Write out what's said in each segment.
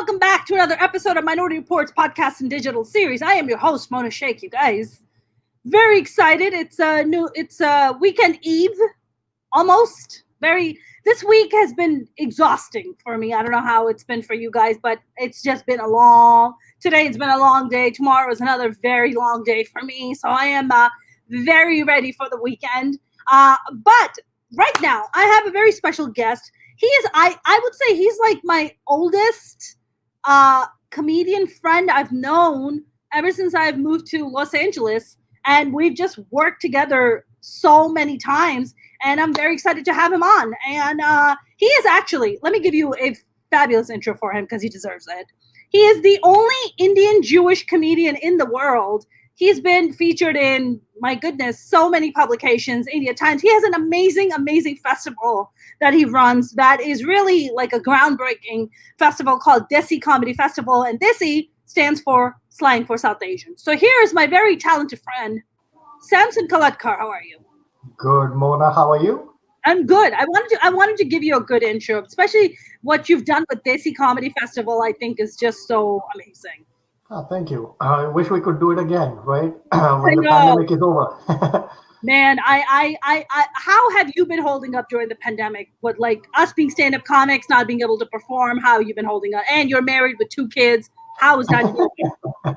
welcome back to another episode of Minority Reportz podcast and digital series. I am your host, Mona Shaikh, you guys. Very excited. It's a weekend eve, almost. This week has been exhausting for me. I don't know how it's been for you guys, but it's just been today it's been a long day. Tomorrow is another very long day for me. So I am very ready for the weekend. But right now, I have a very special guest. He is, I would say he's like my oldest comedian friend I've known ever since I've moved to Los Angeles. And we've just worked together so many times. And I'm very excited to have him on. And he is actually, let me give you a fabulous intro for him because he deserves it. He is the only Indian Jewish comedian in the world. He's been featured in, my goodness, so many publications, India Times. He has an amazing, amazing festival that he runs that is really like a groundbreaking festival called Desi Comedy Festival. And Desi stands for slang for South Asian. So here is my very talented friend, Samson Koletkar. How are you? Good, Mona. How are you? I'm good. I wanted to give you a good intro, especially what you've done with Desi Comedy Festival. I think is just so amazing. Oh, thank you. I wish we could do it again, right? When the pandemic is over. Man, how have you been holding up during the pandemic? With like us being stand-up comics, not being able to perform, how have you been holding up? And you're married with 2 kids. How is that going?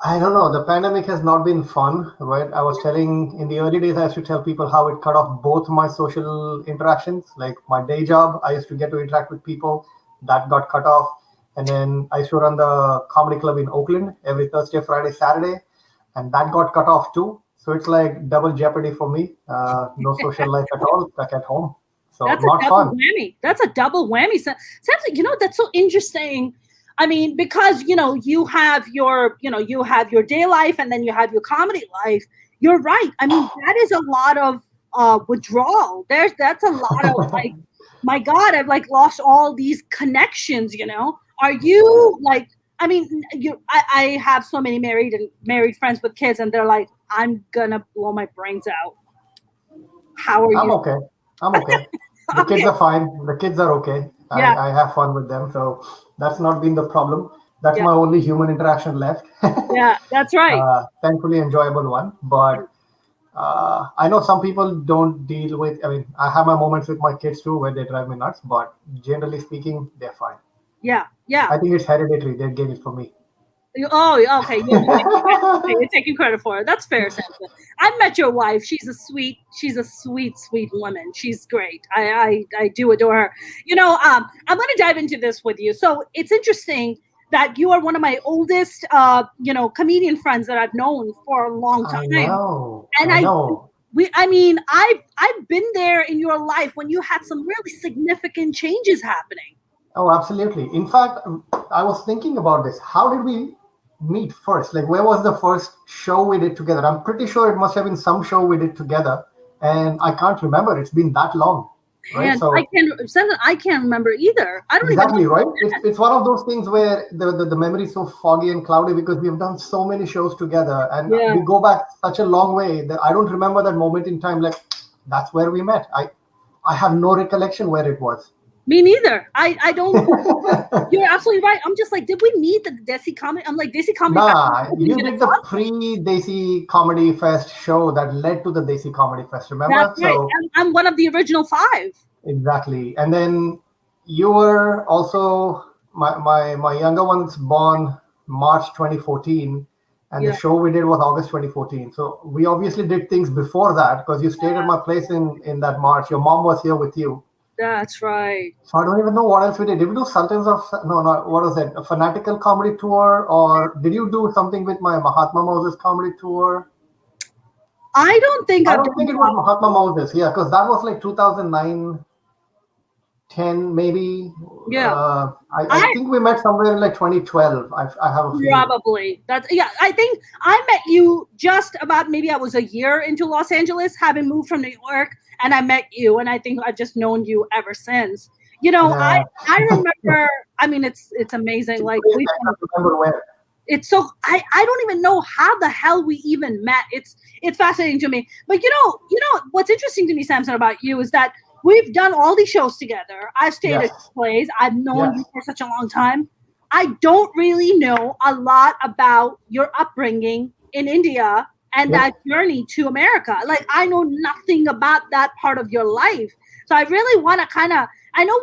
I don't know. The pandemic has not been fun, right? I was telling in the early days, I used to tell people how it cut off both my social interactions. Like my day job, I used to get to interact with people. That got cut off. And then I used to run the comedy club in Oakland every Thursday, Friday, Saturday. And that got cut off too. So it's like double jeopardy for me. No social life at all, stuck at home. So that's not a double fun. Whammy. That's a double whammy. Samson, that's so interesting. I mean, because, you have your day life and then you have your comedy life. You're right. I mean, that is a lot of withdrawal. That's a lot of like, my God, I've like lost all these connections, Are you like, I mean, I have so many married friends with kids and they're like, I'm gonna blow my brains out. How are you? I'm okay. The kids are fine. The kids are okay. Yeah. I have fun with them. So that's not been the problem. That's my only human interaction left. Yeah, that's right. Thankfully, enjoyable one. But I know some people don't deal with, I mean, I have my moments with my kids too where they drive me nuts. But generally speaking, they're fine. Yeah. I think it's hereditary. They gave it for me. Oh, okay. You're taking credit for it. That's fair, Samson. I met your wife. She's a sweet, sweet woman. She's great. I do adore her. I'm going to dive into this with you. So it's interesting that you are one of my oldest, comedian friends that I've known for a long time. I know. I've been there in your life when you had some really significant changes happening. Oh, absolutely. In fact, I was thinking about this. How did we meet first? Like, where was the first show we did together? I'm pretty sure it must have been some show we did together, and I can't remember. It's been that long, right? And so I can't remember either. I don't exactly even right. It's one of those things where the memory is so foggy and cloudy because we've done so many shows together, and we go back such a long way that I don't remember that moment in time. Like, that's where we met. I have no recollection where it was. Me neither. I don't. You're absolutely right. I'm just like, did we meet at the Desi Comedy? I'm like, Desi Comedy Fest. Nah, you did the pre-Desi Comedy Fest show that led to the Desi Comedy Fest, remember? That's right. So, I'm one of the original 5. Exactly. And then you were also, my younger one's born March 2014. And the show we did was August 2014. So we obviously did things before that because you stayed at my place in that March. Your mom was here with you. That's right. So I don't even know what else we did. Did we do Sultans of, no, what was it? A Fanatical comedy tour? Or did you do something with my Mahatma Moses comedy tour? I don't think it was Mahatma Moses. Yeah, because that was like 2009, 10 maybe. Yeah. I think we met somewhere in like 2012. I have a feeling. Probably. I think I met you just about, maybe I was a year into Los Angeles, having moved from New York. And I met you, and I think I've just known you ever since. I remember. I mean, it's amazing. Like I remember where. It's so I don't even know how the hell we even met. It's fascinating to me. But what's interesting to me, Samson, about you is that we've done all these shows together. I've stayed at plays. I've known you for such a long time. I don't really know a lot about your upbringing in India and Yep. that journey to America. Like, I know nothing about that part of your life. So I really want to kind of, I know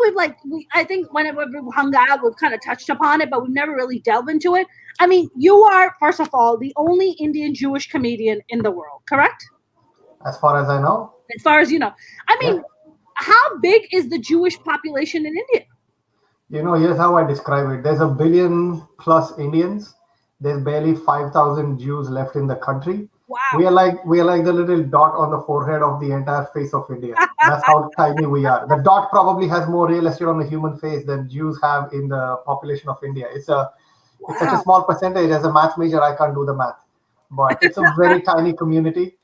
I think whenever we hung out, we've kind of touched upon it, but we've never really delved into it. I mean, you are, first of all, the only Indian Jewish comedian in the world, correct? As far as I know. As far as you know. I Yeah. mean, how big is the Jewish population in India? Here's how I describe it. There's a billion plus Indians. There's barely 5,000 Jews left in the country. Wow. We are like the little dot on the forehead of the entire face of India. That's how tiny we are. The dot probably has more real estate on the human face than Jews have in the population of India. It's such a small percentage. As a math major, I can't do the math, but it's a very tiny community.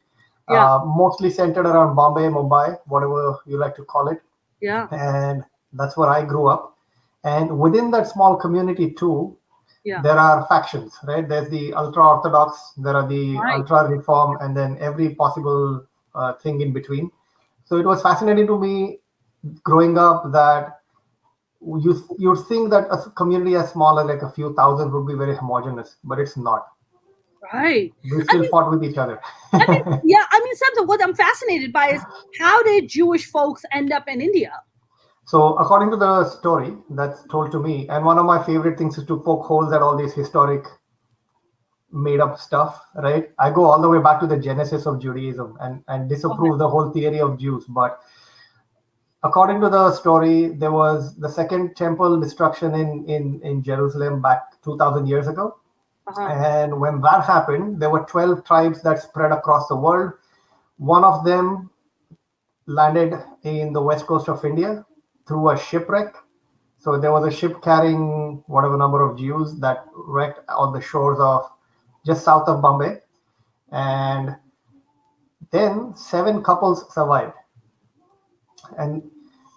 Yeah. Mostly centered around Bombay, Mumbai, whatever you like to call it. Yeah. And that's where I grew up. And within that small community too, Yeah. there are factions, right? There's the ultra-Orthodox, there are the Right. ultra-Reform, and then every possible thing in between. So it was fascinating to me growing up that you'd think that a community as small as like a few thousand would be very homogeneous, but it's not. Right. We still fought with each other. Yeah, I mean, something what I'm fascinated by is how did Jewish folks end up in India? So according to the story that's told to me, and one of my favorite things is to poke holes at all these historic made up stuff, right? I go all the way back to the genesis of Judaism and disapprove the whole theory of Jews. But according to the story, there was the second temple destruction in Jerusalem back 2,000 years ago. And when that happened, there were 12 tribes that spread across the world. One of them landed in the west coast of India through a shipwreck. So there was a ship carrying whatever number of Jews that wrecked on the shores of just south of Bombay. And then 7 couples survived. And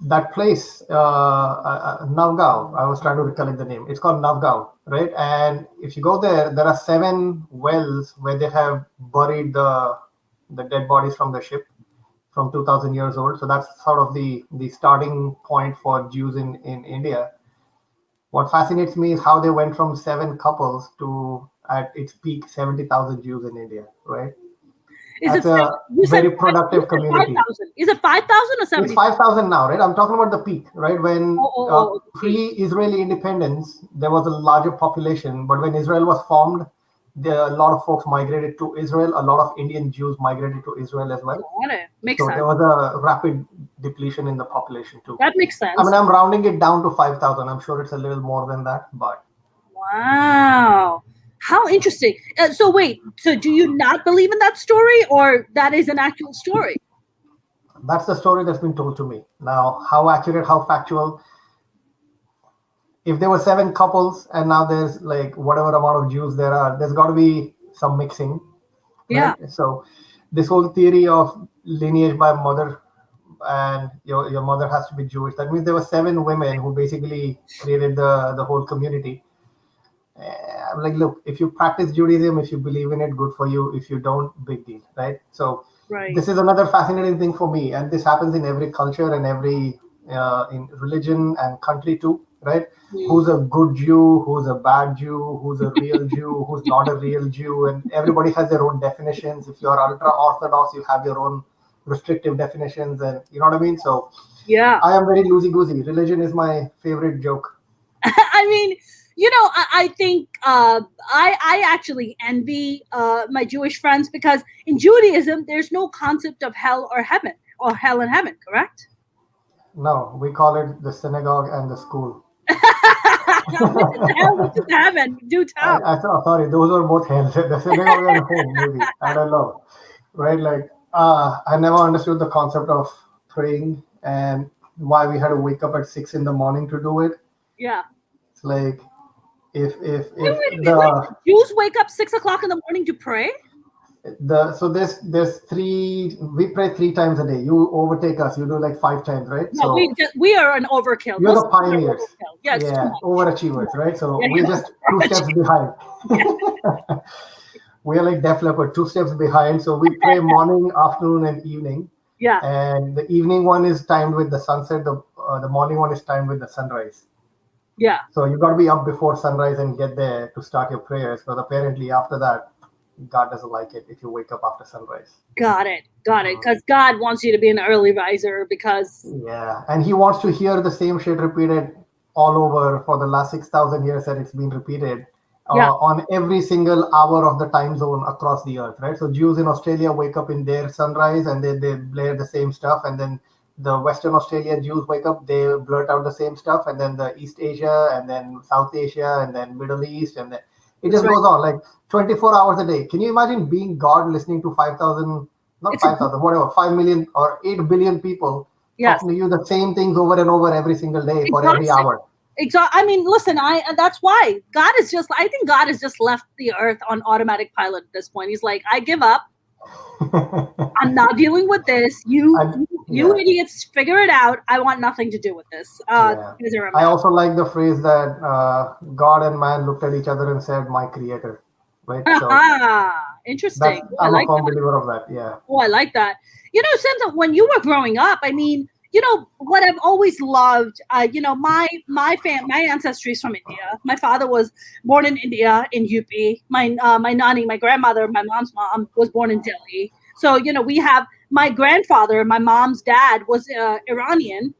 that place, Navgaon, I was trying to recollect the name. It's called Navgaon, right? And if you go there, there are 7 wells where they have buried the dead bodies from the ship from 2,000 years old. So that's sort of the starting point for Jews in India. What fascinates me is how they went from 7 couples to, at its peak, 70,000 Jews in India, right? That's a very productive community. 5,000. Is it 5,000 or 70,000? It's 5,000 now, right? I'm talking about the peak, right? When pre-Israeli independence, there was a larger population. But when Israel was formed, a lot of folks migrated to Israel. A lot of Indian Jews migrated to Israel as well. Makes so sense. There was a rapid depletion in the population too. That makes sense. I mean, I'm rounding it down to 5,000. I'm sure it's a little more than that, but. Wow. How interesting. So wait, so do you not believe in that story, or that is an actual story? That's the story that's been told to me. Now, how accurate, how factual? If there were 7 couples and now there's like whatever amount of Jews there are, there's got to be some mixing. Right? Yeah. So this whole theory of lineage by mother and your mother has to be Jewish. That means there were 7 women who basically created the whole community. I'm like, look, if you practice Judaism, if you believe in it, good for you. If you don't, big deal, right? So this is another fascinating thing for me. And this happens in every culture and every in religion and country too, right? Who's a good Jew, who's a bad Jew, who's a real Jew, who's not a real Jew. And everybody has their own definitions. If you're ultra-Orthodox, you have your own restrictive definitions. And you know what I mean? So yeah, I am very loosey-goosey. Religion is my favorite joke. I mean, you know, I think I actually envy my Jewish friends, because in Judaism, there's no concept of hell or heaven, or hell and heaven, correct? No, we call it the synagogue and the school. Which is hell, which is heaven? Do tell. Sorry, those are both hell. The synagogue and home, maybe. I don't know. Right? Like, I never understood the concept of praying and why we had to wake up at 6 in the morning to do it. Yeah. It's like, if Jews wake up 6 o'clock in the morning to pray. So there's 3. We pray 3 times a day. You overtake us. You do like 5 times, right? No, so we are an overkill. You're the pioneers. Yeah, overachievers, right? So we're just 2 steps behind. We are like Def Leppard, 2 steps behind. So we pray morning, afternoon, and evening. Yeah. And the evening one is timed with the sunset. The morning one is timed with the sunrise. Yeah. So you got to be up before sunrise and get there to start your prayers. Because apparently after that, God doesn't like it if you wake up after sunrise. Got it. Because God wants you to be an early riser because. Yeah, and He wants to hear the same shit repeated all over for the last 6,000 years that it's been repeated Yeah. on every single hour of the time zone across the earth, right? So Jews in Australia wake up in their sunrise and they blare the same stuff, and then the Western Australia Jews wake up, they blurt out the same stuff, and then the East Asia, and then South Asia, and then Middle East, and then it That's just right. goes on like 24 hours a day. Can you imagine being God listening to 5,000, not It's a 5,000, whatever, 5 million or 8 billion people yes. talking to you the same things over and over every single day for every Exhausting. hour? I mean, listen, that's why God is just, I think God has just left the earth on automatic pilot at this point. He's like, I give up. I'm not dealing with this. You Yeah. idiots, figure it out. I want nothing to do with this. Yeah. These are a I mess. also like the phrase that God and man looked at each other and said, "My creator." Right? So Interesting. Oh, I I'm a like firm that. believer of that. Yeah. Oh, I like that. Samson, when you were growing up, I mean, what I've always loved, my ancestry is from India. My father was born in India in UP. My nanny, my grandmother, my mom's mom was born in Delhi. So we have my grandfather, my mom's dad was Iranian,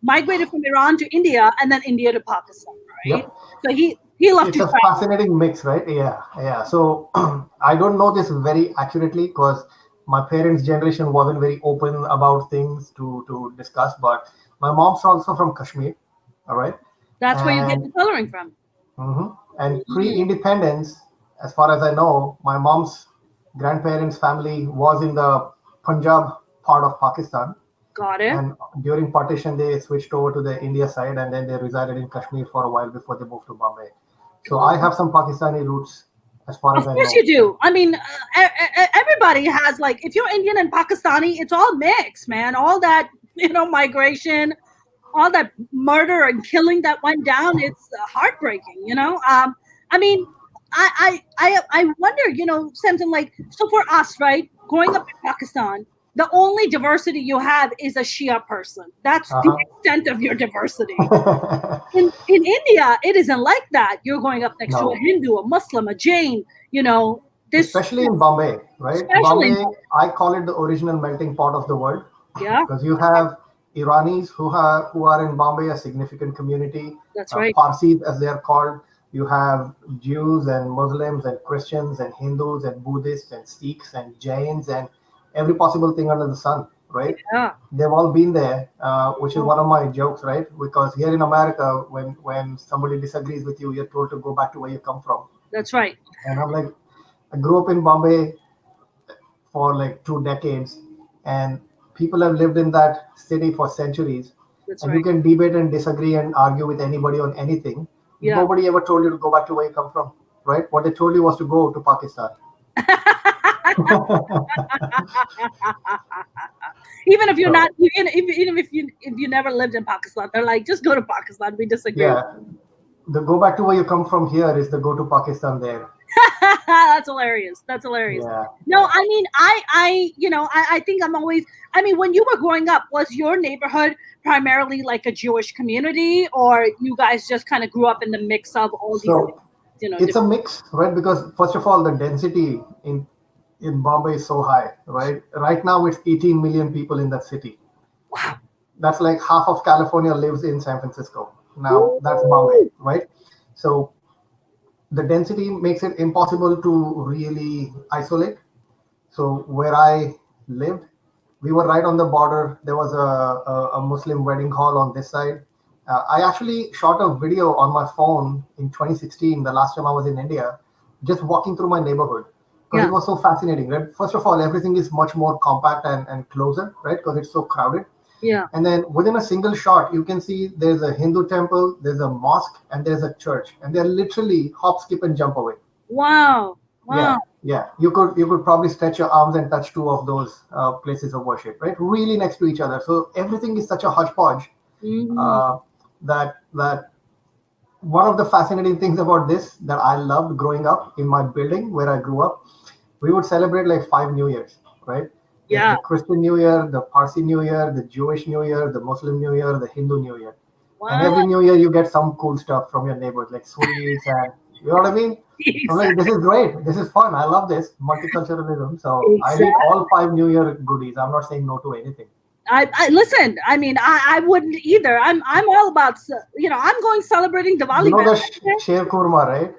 migrated from Iran to India, and then India to Pakistan, right? Yep. So he loved It's to a travel. fascinating mix, right? Yeah. Yeah. So I don't know this very accurately because my parents' generation wasn't very open about things to discuss. But my mom's also from Kashmir. All right. That's where you get And the coloring from. And pre-independence, as far as I know, my mom's grandparents' family was in the Punjab part of Pakistan. Got it. And during partition, they switched over to the India side, and then they resided in Kashmir for a while before they moved to Bombay. So I have some Pakistani roots, as far Of as I course know. you do. I mean, everybody has, like, if you're Indian and Pakistani, it's all mixed, man. All that, migration, all that murder and killing that went down. It's heartbreaking. I mean, I wonder, something like, so for us, right, growing up in Pakistan, the only diversity you have is a Shia person. That's the extent of your diversity. In India, it isn't like that. You're going up next to a No, Hindu, a Muslim, a Jain, this, especially in Bombay, right? especially, Bombay, I call it the original melting pot of the world yeah, because you have Iranis who are in Bombay, a significant community, that's right. Parsis as they are called. You have Jews and Muslims and Christians and Hindus and Buddhists and Sikhs and Jains and every possible thing under the sun, right? Yeah, They've all been there, which is one of my jokes, right? Because here in America, when somebody disagrees with you, you're told to go back to where you come from. that's right. And I'm like, I grew up in Bombay for like 2 decades, and people have lived in that city for centuries. That's And you right. can debate and disagree and argue with anybody on anything. Yeah. Nobody ever told you to go back to where you come from, right? What they told you was to go to Pakistan. Even if you're So, not, even if you never lived in Pakistan, they're like, just go to Pakistan. We disagree. yeah, the go back to where you come from here is the go to Pakistan there. That's hilarious. That's hilarious. Yeah. No, I mean, I think I'm always. I mean, when you were growing up, was your neighborhood primarily like a Jewish community, or you guys just kind of grew up in the mix of all these, So it's a mix, right? Because first of all, the density in Bombay is so high, right? Right now, it's 18 million people in that city. Wow. That's like half of California lives in San Francisco. Now, that's Bombay, right? So the density makes it impossible to really isolate. So where I lived, we were right on the border. There was a Muslim wedding hall on this side. I actually shot a video on my phone in 2016, the last time I was in India, just walking through my neighborhood because Yeah. it was so fascinating. Right? First of all, everything is much more compact and closer, right? Because it's so crowded. Yeah. And then within a single shot, you can see there's a Hindu temple, there's a mosque, and there's a church, and they're literally hop, skip, and jump away. Wow. Yeah, Wow. yeah. You could probably stretch your arms and touch two of those places of worship, right? Really next to each other. So everything is such a hodgepodge Mhm. uh, that one of the fascinating things about this that I loved growing up in my building where I grew up, we would celebrate like 5 New Years, right? There's Yeah. the Christian New Year, the Parsi New Year, the Jewish New Year, the Muslim New Year, the Hindu New Year. And Wow. every New Year you get some cool stuff from your neighbors, like sweets and you know what I mean. I'm like, this is great. This is fun. I love this multiculturalism. So I Exactly. eat all 5 New Year goodies. I'm not saying no to anything. I listen. I mean, I wouldn't either. I'm all about I'm going celebrating You Diwali, know man. the sheer kurma, right?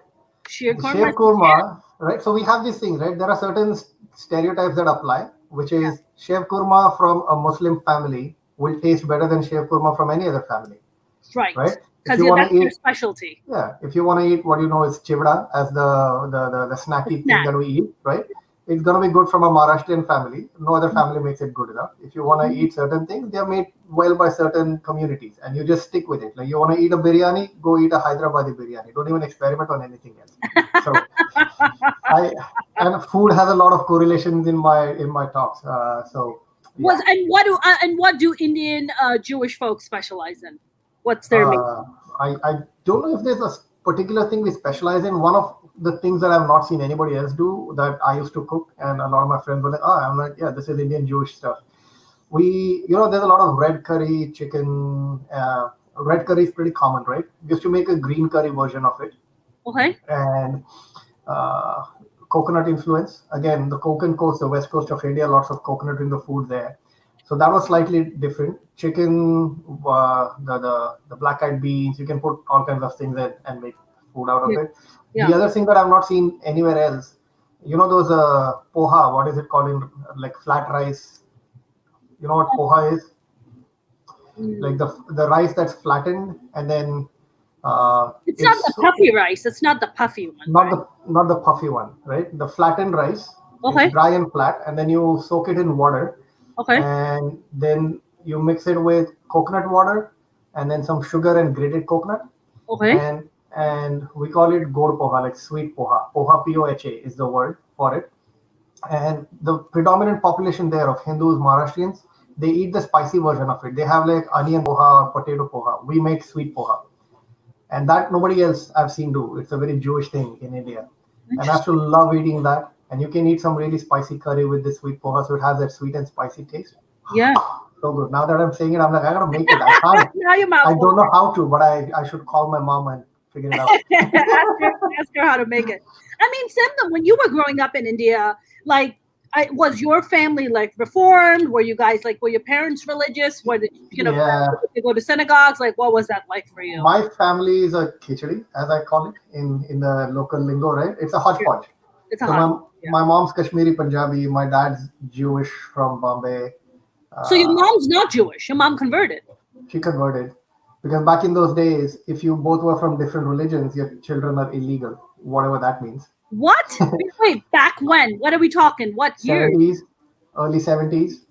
Sheer The korma. sheer kurma, right? So we have these things, right? There are certain stereotypes that apply, which is sheer kurma from a Muslim family will taste better than sheer kurma from any other family, Right, right? If because you want that's to your eat, specialty. yeah, if you want to eat what you know is chivda as the The snacky thing snack. that we eat, right? It's gonna be good from a Maharashtrian family. No other family makes it good enough. If you want to eat certain things, they're made well by certain communities, and you just stick with it. Like you want to eat a biryani, go eat a Hyderabadi biryani. Don't even experiment on anything else. So I and food has a lot of correlations in my talks. So yeah, Was and what do Indian Jewish folks specialize in? What's their main? uh, I don't know if there's a particular thing we specialize in. One of the things that I've not seen anybody else do that I used to cook, and a lot of my friends were like, "Oh, I'm like, yeah, this is Indian Jewish stuff." There's a lot of red curry, chicken. Red curry is pretty common, right? We used to make a green curry version of it, Okay. and uh, coconut influence. Again, the Konkan coast, the west coast of India, lots of coconut in the food there. So that was slightly different. Chicken, the black eyed beans, you can put all kinds of things in and make food out of Yeah. it. The Yeah. other thing that I've not seen anywhere else, you know those poha, what is it called in like flat rice? You know what poha is? Like Mm. the rice that's flattened and then It's not the it's puffy rice. It's not the puffy one, not right? the puffy one, right? The flattened rice. It's Okay. dry and flat, and then you soak it in water, Okay. and then you mix it with coconut water, and then some sugar and grated coconut, Okay. and we call it god poha, like sweet poha. Poha poha is the word for it. And the predominant population there of Hindus, Maharashtrians, they eat the spicy version of it. They have like onion poha, potato poha. We make sweet poha, and that nobody else I've seen do. It's a very Jewish thing in India, and I have to Interesting. love eating that. And you can eat some really spicy curry with this sweet poha, so it has that sweet and spicy taste. Yeah. So good. Now that I'm saying it, I'm like, I gotta make it. I can't. Now your mouth I don't watering. know how to, but I should call my mom and figure it out. ask her how to make it. I mean, Simna, when you were growing up in India, like, was your family like reformed? Were you guys like, were your parents religious? Were they, Yeah, did they go to synagogues? Like, what was that like for you? my family is a khichdi, as I call it in the local lingo, right? It's a Yeah. hodgepodge. It's a So hot. Yeah. my mom's Kashmiri Punjabi, my dad's Jewish from Bombay. So your Uh, mom's not Jewish. Your mom converted. she converted because back in those days, if you both were from different religions, your children are illegal, whatever that means. What? Wait, back when? What are we talking? What year? 70s, early 70s.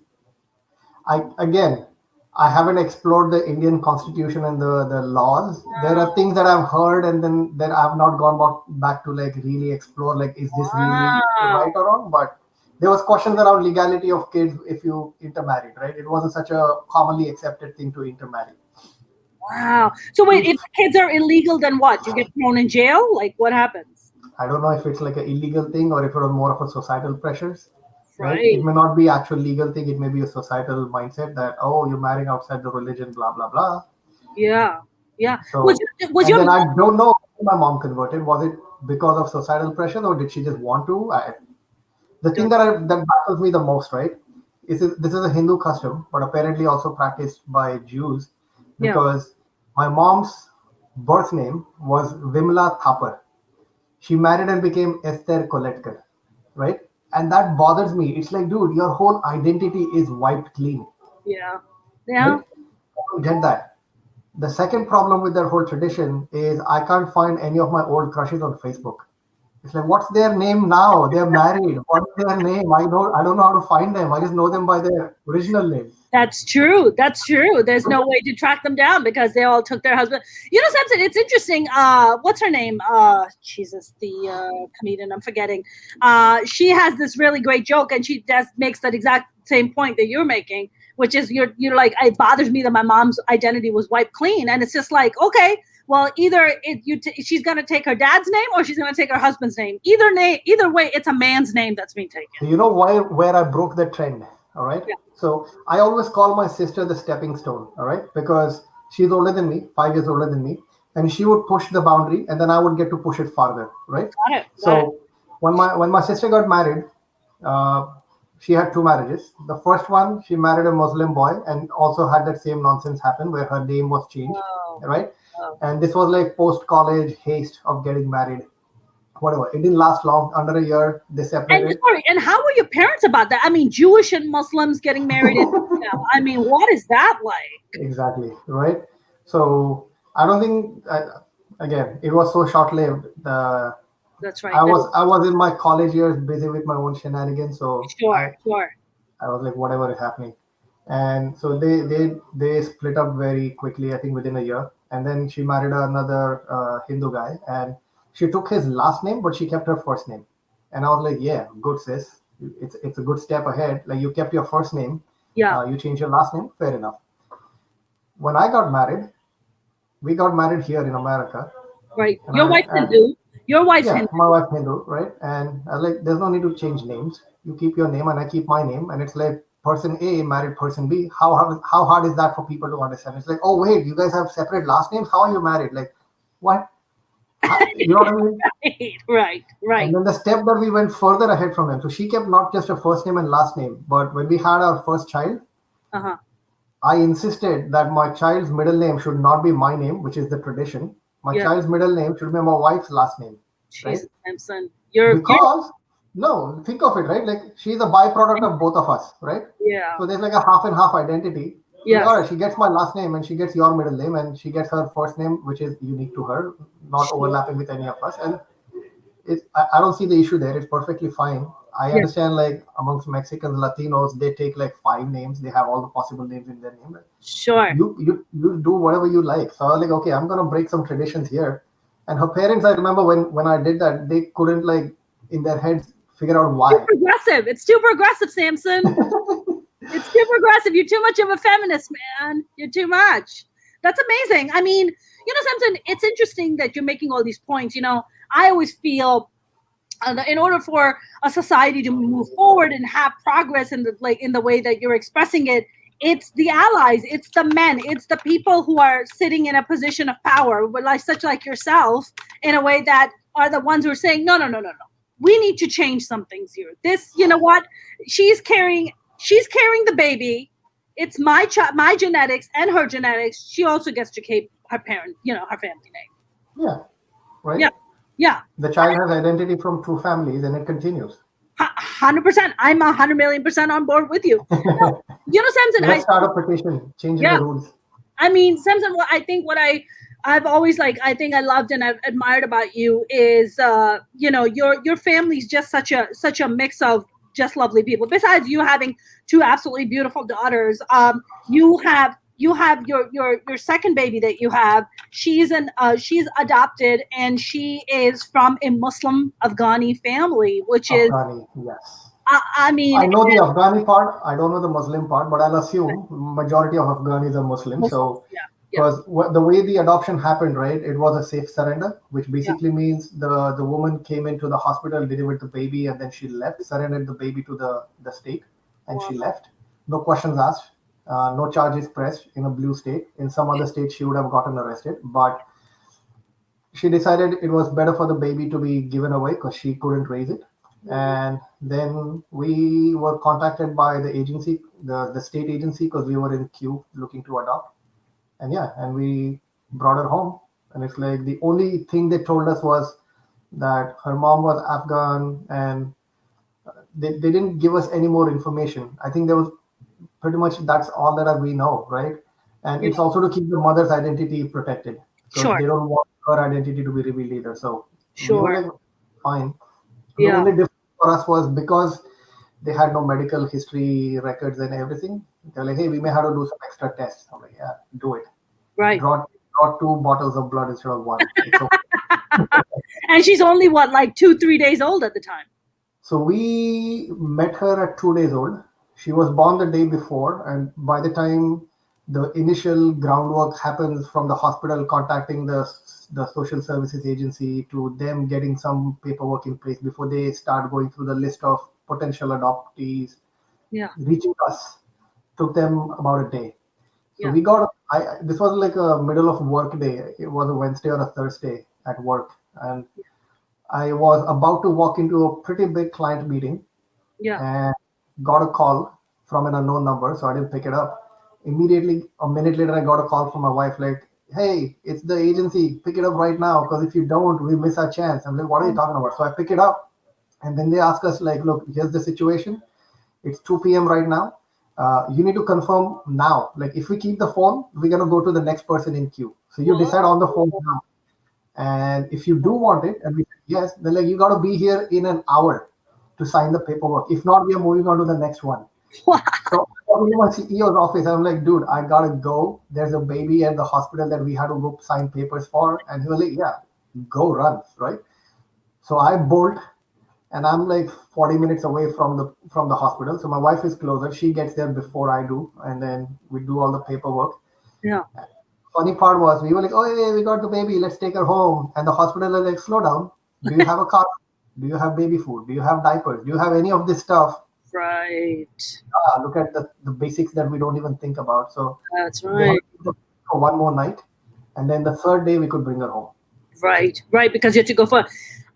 I haven't explored the Indian Constitution and the laws. There are things that I've heard, and then that I've not gone back to like really explore. Like, is this really Wow. right or wrong? But there was questions around legality of kids if you intermarried, right? It wasn't such a commonly accepted thing to intermarry. Wow. So wait, If if the kids are illegal, then what? You get thrown in jail? Like what happens? I don't know if it's like an illegal thing or if it was more of a societal pressures, right? It Right. may not be actual legal thing. It may be a societal mindset that, oh, you're marrying outside the religion, blah blah blah. Yeah. Yeah. So, Was and your then I mom don't know why my mom converted. Was it because of societal pressure or did she just want to? The thing that baffles me the most, right, this is a Hindu custom, but apparently also practiced by Jews yeah. because my mom's birth name was Vimla Thapar. She married and became Esther Koletkar, right? And that bothers me. It's like, dude, your whole identity is wiped clean, Yeah. right? Yeah. I don't get that. The second problem with that whole tradition is I can't find any of my old crushes on Facebook. It's like, what's their name now? They're married. What's their name? I don't know how to find them. I just know them by their original name. That's true. That's true. There's no way to track them down because they all took their husband. You know, Samson, it's interesting. What's her name? Jesus, the comedian. I'm forgetting. She has this really great joke, and she just makes that exact same point that you're making, which is you're like, it bothers me that my mom's identity was wiped clean, and it's just like, okay, well, either she's gonna take her dad's name or she's gonna take her husband's name. Either way, it's a man's name that's being taken. You know where I broke the trend, all right? Yeah. So I always call my sister the stepping stone, all right? Because She's older than me, 5 years older than me, and she would push the boundary, and then I would get to push it farther, right? Got it. So when my sister got married, uh, she had two marriages. The first one, she married a Muslim boy, and also had that same nonsense happen where her name was changed, Oh, right? oh. And this was like post college haste of getting married. Whatever. It didn't last long. Under a year, they And separated. sorry, and how were your parents about that? I mean, Jewish and Muslims getting married in, I mean, what is that like? Exactly, right? So I don't think. Again, it was so short-lived. That's right. I was in my college years, busy with my own shenanigans. So Sure, sure. I was like, whatever is happening, and so they split up very quickly. I think within a year, and then she married another Hindu guy, and she took his last name, but she kept her first name. And I was like, yeah, good sis. It's a good step ahead. Like you kept your first name, Yeah, you changed your last name, fair enough. When I got married, we got married here in America, right. and Your wife's Hindu. Your wife's yeah, Hindu. my wife Hindu, right? And I was like, there's no need to change names. You keep your name, and I keep my name, and it's like person A married person B. How hard is that for people to understand? It's like, oh wait, you guys have separate last names. How are you married? Like, what? You know what I mean? Right, And right. then the step that we went further ahead from them. So she kept not just her first name and last name, but when we had our first child, Uh-huh. I insisted that my child's middle name should not be my name, which is the tradition. My Yeah. child's middle name should be my wife's last name, right? Jesus, Samson. You're Because no, think of it, right? Like she's a byproduct of both of us, right? yeah. So there's like a half and half identity. So like, Yes. all right, she gets my last name and she gets your middle name and she gets her first name, which is unique to her, not overlapping with any of us. And I don't see the issue there. It's perfectly fine. I Yeah. understand like amongst Mexicans, Latinos, they take like five names. They have all the possible names in their name. Sure. You do whatever you like. So I was like, okay, I'm gonna break some traditions here. And her parents, I remember when I did that, they couldn't like in their heads figure out Too why. progressive. It's too progressive, Samson. It's too progressive. You're too much of a feminist, man. You're too much. That's amazing. I mean, Samson, it's interesting that you're making all these points. I always feel that in order for a society to move forward and have progress in the way that you're expressing it, it's the allies, it's the men, it's the people who are sitting in a position of power, such like yourself, in a way that are the ones who are saying, no. We need to change some things here. This, you know what? She's carrying the baby. It's my genetics and her genetics. She also gets to keep her her family name. Yeah, right. Yeah. The child has identity from two families, and it continues. 100%. I'm 100,000,000% on board with you. Samson, Let's start a petition changing the rules. I mean, Samson, I've always I think I loved and I've admired about you is your family's just such a mix of just lovely people. Besides you having two absolutely beautiful daughters, you have your second baby that you have. She's adopted and she is from a Muslim Afghani family, which is Afghani, yes. I mean, I know the Afghani part. I don't know the Muslim part, but I'll assume majority of Afghanis are Muslim. So, because the way the adoption happened, right, it was a safe surrender, which basically means the woman came into the hospital, delivered the baby, and then she left, surrendered the baby to the state, and she left. No questions asked, no charges pressed in a blue state. In some other state, she would have gotten arrested, but she decided it was better for the baby to be given away because she couldn't raise it. And then we were contacted by the agency, the state agency, because we were in queue looking to adopt. And we brought her home. And it's like the only thing they told us was that her mom was Afghan, and they didn't give us any more information. I think there was pretty much that's all that we know, right? And it's also to keep the mother's identity protected because they don't want her identity to be revealed either. So we were like, fine. The only difference for us was because they had no medical history records and everything. They're like, hey, we may have to do some extra tests. I'm like, yeah, do it. Right. Draw 2 bottles of blood instead of 1. It's okay. And she's only 2-3 days old at the time. So we met her at 2 days old. She was born the day before, and by the time the initial groundwork happens from the hospital contacting the social services agency to them getting some paperwork in place before they start going through the list of potential adoptees, reaching us took them about a day. So Yeah. we got, this was like a middle of work day. It was a Wednesday or a Thursday at work. And I was about to walk into a pretty big client meeting Yeah. and got a call from an unknown number. So I didn't pick it up. Immediately, a minute later, I got a call from my wife like, hey, it's the agency. Pick it up right now. Because if you don't, we miss our chance. I'm like, what are you talking about? So I pick it up. And then they ask us like, look, here's the situation. It's 2 p.m. right now. You need to confirm now. Like if we keep the phone, we're gonna go to the next person in queue. So you decide on the phone now. And if you do want it, and we said yes, then like you gotta be here in an hour to sign the paperwork. If not, we are moving on to the next one. So I come to my CEO's office. I'm like, dude, I gotta go. There's a baby at the hospital that we had to go sign papers for. And he was like, yeah, go run, right? So I bolt and I'm like 40 minutes away from the hospital. So my wife is closer. She gets there before I do, and then we do all the paperwork. Yeah. Funny part was we were like, oh yeah, we got the baby. Let's take her home. And the hospital was like, slow down. Do you have a car? Do you have baby food? Do you have diapers? Do you have any of this stuff? Right. Look at the basics that we don't even think about. So That's they had right. to keep her for one more night, and then the third day we could bring her home. Right. Right. Because you have to go for.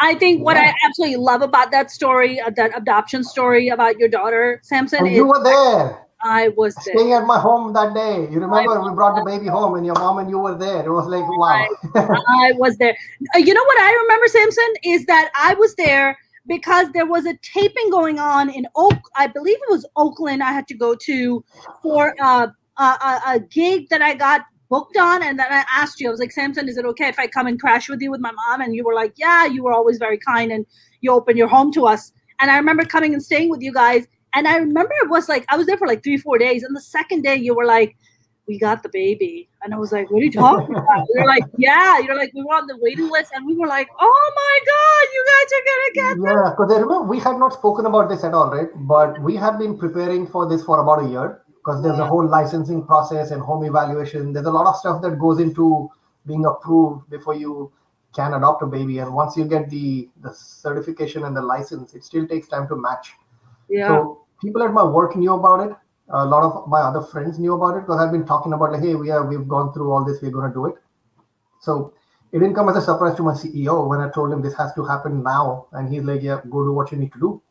I think what I Yeah. absolutely love about that story, that adoption story about your daughter, Samson, And is you were there, I was there. staying at my home that day. You I remember we brought the baby home, and your mom and you were there. It was like, I, wow. I was there. You know what I remember, Samson, is that I was there because there was a taping going on in I believe it was Oakland. I had to go to for a gig that I got booked on, and then I asked you. I was like, Samson, is it okay if I come and crash with you with my mom? And you were like, yeah. You were always very kind, and you opened your home to us. And I remember coming and staying with you guys. And I remember it was like I was there for like 3-4 days, and the second day you were like, we got the baby. And I was like, what are you talking about? You're like, yeah. You're like, we were on the waiting list. And we were like, oh my God, you guys are going to get Yeah, because I remember we had not spoken about this at all, right? But we had been preparing for this for about a year because there's a whole licensing process and home evaluation. There's a lot of stuff that goes into being approved before you can adopt a baby. And once you get the certification and the license, it still takes time to match. Yeah. So people at my work knew about it. A lot of my other friends knew about it because I've been talking about like, hey, we've gone through all this. We're gonna do it. So it didn't come as a surprise to my CEO when I told him this has to happen now, and he's like, yeah, go do what you need to do.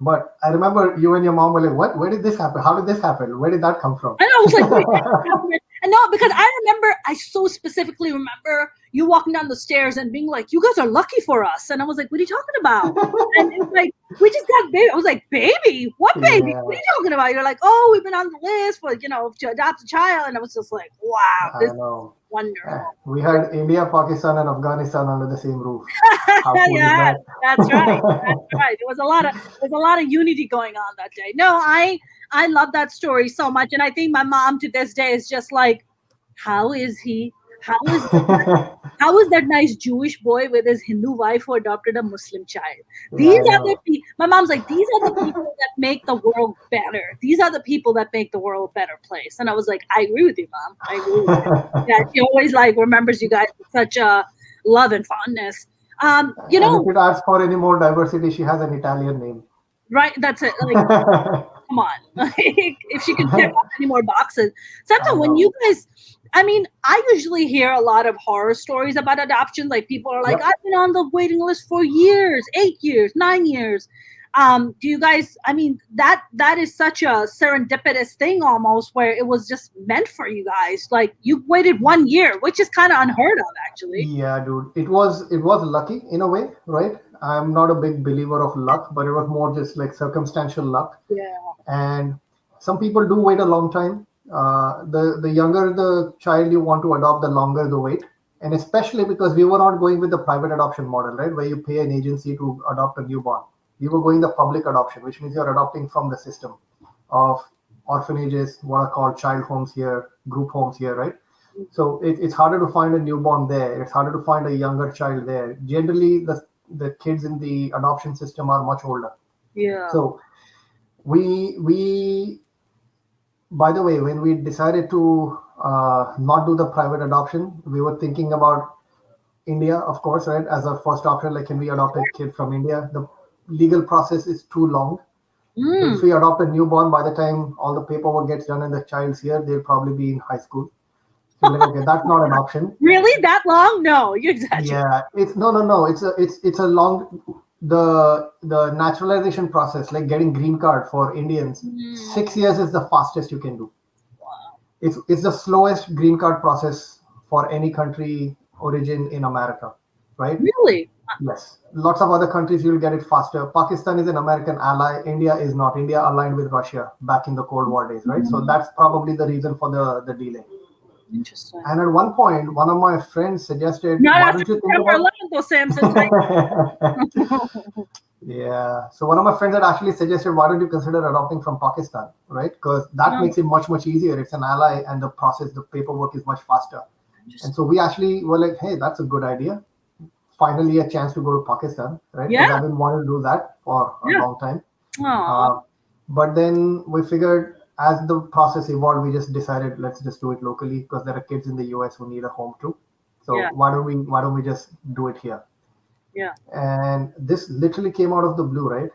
But I remember you and your mom were like, what? Where did this happen? How did this happen? Where did that come from? And I was like, wait, and no, because I remember, I so specifically remember you walking down the stairs and being like, you guys are lucky for us. And I was like, what are you talking about? And it's like, we just got baby. I was like, baby? What baby? Yeah, What are you talking about? You're like, oh, we've been on the list for, to adopt a child. And I was just like, wow, I this is know. wonderful. We had India, Pakistan, and Afghanistan under the same roof. How cool is Yeah, that? that's right. That's right. There was a lot of unity going on that day. No, I love that story so much, and I think my mom to this day is just like, how is he? How is how is that nice Jewish boy with his Hindu wife who adopted a Muslim child? These I are the know. my mom's like, these are the people that make the world better. These are the people that make the world a better place. And I was like, I agree with you, Mom. I agree with you. Yeah, she always like remembers you guys with such love and fondness. You And if know, it asks for any more diversity, she has an Italian name. right? That's it. Like, come on. Like, if she can check off any more boxes. I Sometimes when know. you guys, I mean, I usually hear a lot of horror stories about adoption. Like people are like, Yep. I've been on the waiting list for years, 8 years, 9 years. Do you guys? I mean, that is such a serendipitous thing almost, where it was just meant for you guys. Like you waited 1 year, which is kind of unheard of, actually. Yeah, dude. It was lucky in a way, right? I'm not a big believer of luck, but it was more just like circumstantial luck. Yeah. And some people do wait a long time. The younger the child you want to adopt, the longer the wait. And especially because we were not going with the private adoption model, right? Where you pay an agency to adopt a newborn. We were going the public adoption, which means you're adopting from the system of orphanages, what are called child homes here, group homes here, right? So it's harder to find a newborn there. It's harder to find a younger child there. Generally, the kids in the adoption system are much older. Yeah. So we by the way, when we decided to not do the private adoption, we were thinking about India, of course, right, as our first option. Like, can we adopt a kid from India? The legal process is too long. So if we adopt a newborn, by the time all the paperwork gets done and the child's here, they'll probably be in high school. So like, okay, that's not an option. Really? That long? No, you exaggerate. Yeah, it's no. It's a long the naturalization process, like getting green card for Indians. 6 years is the fastest you can do. Wow. It's the slowest green card process for any country origin in America, right? Really? Yes. Lots of other countries you'll get it faster. Pakistan is an American ally. India is not. India aligned with Russia back in the Cold War days, right? So that's probably the reason for the delay. Interesting. And at one point, one of my friends suggested, Not why after don't you think September about 11th, though, Samson. Yeah. So one of my friends had actually suggested, why don't you consider adopting from Pakistan, right? Because that makes it much, much easier. It's an ally and the process, the paperwork is much faster. And so we actually were like, hey, that's a good idea. Finally, a chance to go to Pakistan, right? Because I've been wanting to do that for a long time. But then we figured as the process evolved, we just decided, let's just do it locally because there are kids in the US who need a home too. So why don't we just do it here? Yeah. And this literally came out of the blue, right?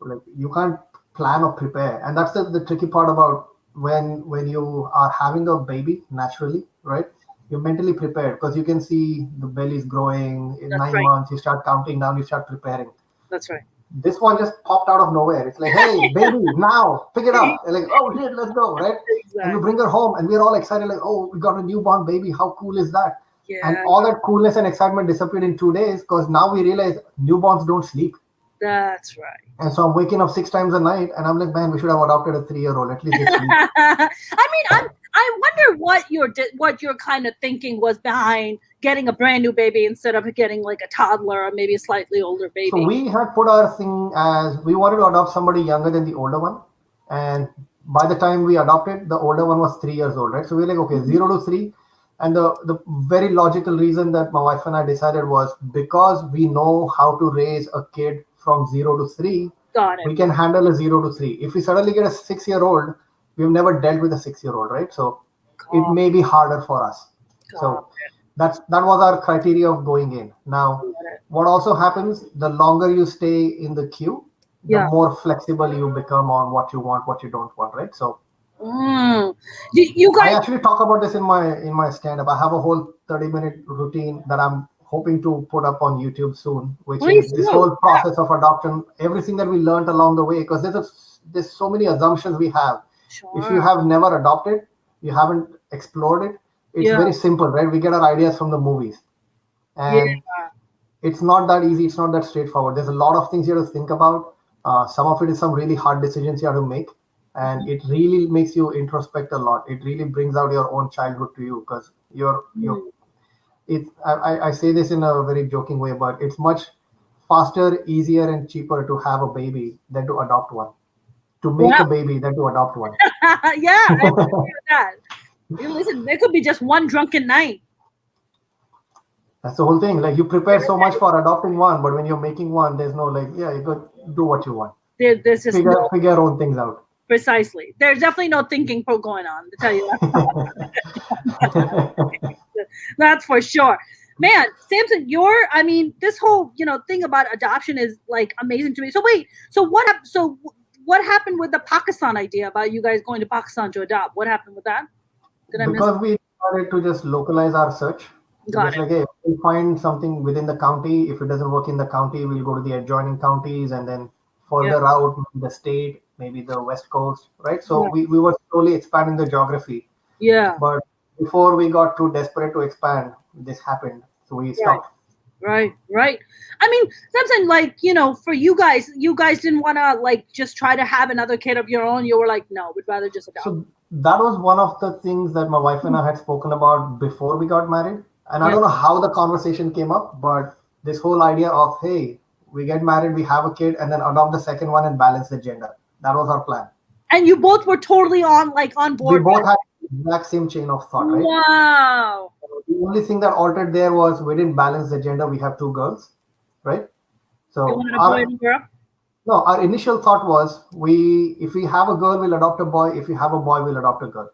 Like you can't plan or prepare, and that's the tricky part about when you are having a baby naturally, right? You're mentally prepared because you can see the belly's growing in 9 months. You start counting down. You start preparing. That's right. This one just popped out of nowhere. It's like, hey, baby, now pick it up. And like, oh shit, let's go, right? Exactly. And you bring her home, and we're all excited, like, oh, we got a newborn baby. How cool is that? Yeah. And all that coolness and excitement disappeared in 2 days because now we realize newborns don't sleep. That's right. And so I'm waking up 6 times a night, and I'm like, man, we should have adopted a 3-year-old. At least they sleep. I wonder what your kind of thinking was behind getting a brand new baby instead of getting like a toddler or maybe a slightly older baby. So we had put our thing as we wanted to adopt somebody younger than the older one, and by the time we adopted, the older one was 3 years old, right? So we were like, okay, 0 to 3. And the very logical reason that my wife and I decided was because we know how to raise a kid from 0 to 3, we can handle a 0 to 3. If we suddenly get a 6-year-old, we've never dealt with a 6-year-old, right? So it may be harder for us. So that was our criteria of going in. Now, what also happens, the longer you stay in the queue, the more flexible you become on what you want, what you don't want, right? So you guys, I actually talk about this in my stand-up. I have a whole 30-minute routine that I'm hoping to put up on YouTube soon, which is this whole process of adoption, everything that we learned along the way, because there's so many assumptions we have. If you have never adopted, you haven't explored it, it's very simple, right? We get our ideas from the movies. And it's not that easy. It's not that straightforward. There's a lot of things you have to think about. Some of it is some really hard decisions you have to make. And it really makes you introspect a lot. It really brings out your own childhood to you because I say this in a very joking way, but it's much faster, easier, and cheaper to have a baby than to adopt one. To make a baby than to adopt one. I agree with that. Listen, there could be just one drunken night. That's the whole thing. Like you prepare so much for adopting one, but when you're making one, there's no like, you go do what you want. There's just figure your own things out. Precisely. There's definitely no thinking going on, to tell you that. That's for sure. Man, Samson, this whole, thing about adoption is like amazing to me. So wait, what happened with the Pakistan idea about you guys going to Pakistan to adopt? What happened with that? Because we started to just localize our search. Like, hey, if we find something within the county, if it doesn't work in the county, we'll go to the adjoining counties and then further out, the state, maybe the West Coast, right? So we were slowly expanding the geography. Yeah. But before we got too desperate to expand, this happened. So we stopped. Right. I mean, Samson, for you guys didn't want to just try to have another kid of your own. You were like, no, we'd rather just adopt. So that was one of the things that my wife and I had spoken about before we got married. And I don't know how the conversation came up, but this whole idea of, hey, we get married, we have a kid, and then adopt the second one and balance the gender. That was our plan. And you both were totally on board. We both had the exact same chain of thought, right? Wow. The only thing that altered there was we didn't balance the gender. We have 2 girls, right? So you wanted a boy and a girl? No, our initial thought was if we have a girl, we'll adopt a boy. If we have a boy, we'll adopt a girl.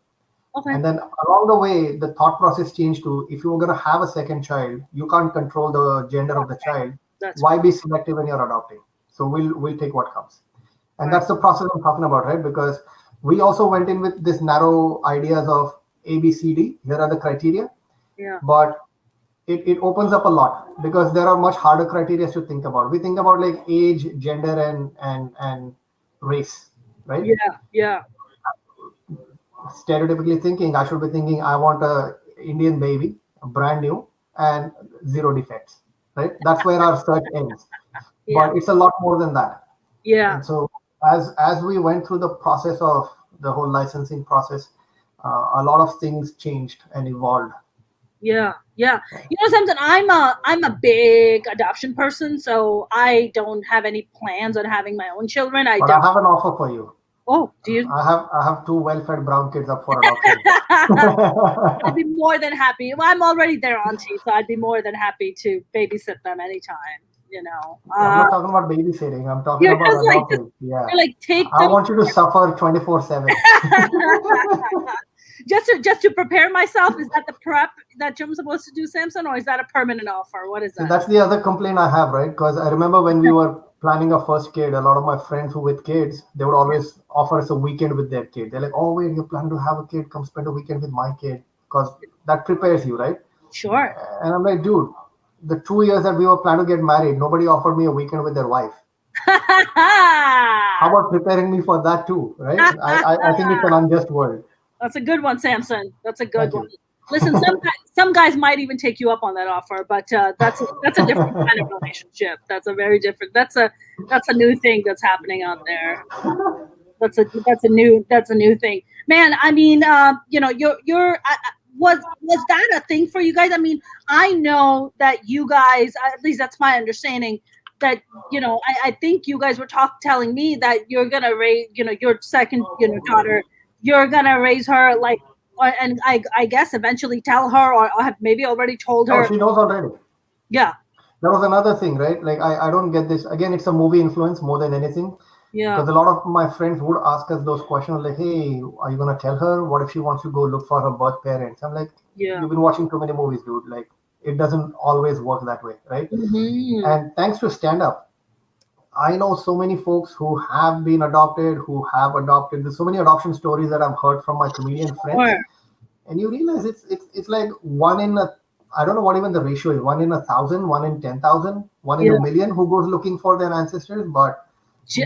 Okay. And then along the way, the thought process changed to if you were going to have a second child, you can't control the gender of the child. Why be selective when you're adopting? So we'll take what comes. And that's the process I'm talking about, right? Because we also went in with this narrow ideas of A, B, C, D. Here are the criteria, Yeah. but it opens up a lot because there are much harder criteria to think about. We think about like age, gender, and race, right? Yeah. Yeah. Stereotypically thinking, I should be thinking I want a Indian baby, brand new and zero defects, right? That's where our search ends. Yeah. But it's a lot more than that. Yeah. And so as we went through the process of the whole licensing process, a lot of things changed and evolved. Yeah, yeah. You know something? I'm a big adoption person, so I don't have any plans on having my own children. I But I don't. have an offer for you. Oh, do you? I have two well-fed brown kids up for adoption. I'd be more than happy. Well, I'm already their auntie, so I'd be more than happy to babysit them anytime. You know. I'm not talking about babysitting. I'm talking You're about just like adopting. Yeah. you're like take I them want you to suffer 24/7. just to prepare myself. Is that the prep that I'm supposed to do, Samson, or is that a permanent offer? What is So that? that's the other complaint I have, right? Because I remember when we were planning a first kid, a lot of my friends who with kids, they would always offer us a weekend with their kid. They're like, "Oh wait, you're planning to have a kid? Come spend a weekend with my kid," because that prepares you, right? Sure. And I'm like, dude, the 2 years that we were planning to get married, nobody offered me a weekend with their wife. How about preparing me for that too, right? I think it's an unjust world. That's a good one, Samson. That's a good Thank one. you. Listen, some guys might even take you up on that offer, but that's a different kind of relationship. That's a very different. That's a new thing that's happening out there. That's a new thing, man. I mean, was that a thing for you guys? I mean, I know that you guys, at least that's my understanding, that I think you guys were telling me that you're gonna raise your second daughter, you're gonna raise her like, and I guess eventually tell her, or have maybe already told Oh, her. she knows already. Yeah, That was another thing, right? Like I don't get this. Again, it's a movie influence more than anything. yeah, Because a lot of my friends would ask us those questions like, hey, are you gonna tell her? What if she wants to go look for her birth parents? I'm like, yeah. you've been watching too many movies, dude. Like it doesn't always work that way, right? Hmm. And thanks to stand up, I know so many folks who have been adopted, who have adopted. There's so many adoption stories that I've heard from my comedian friends, Sure. and you realize it's like one in a, I don't know what even the ratio is, 1 in 1,000, 1 in 10,000, one in Yeah. a million who goes looking for their ancestors. But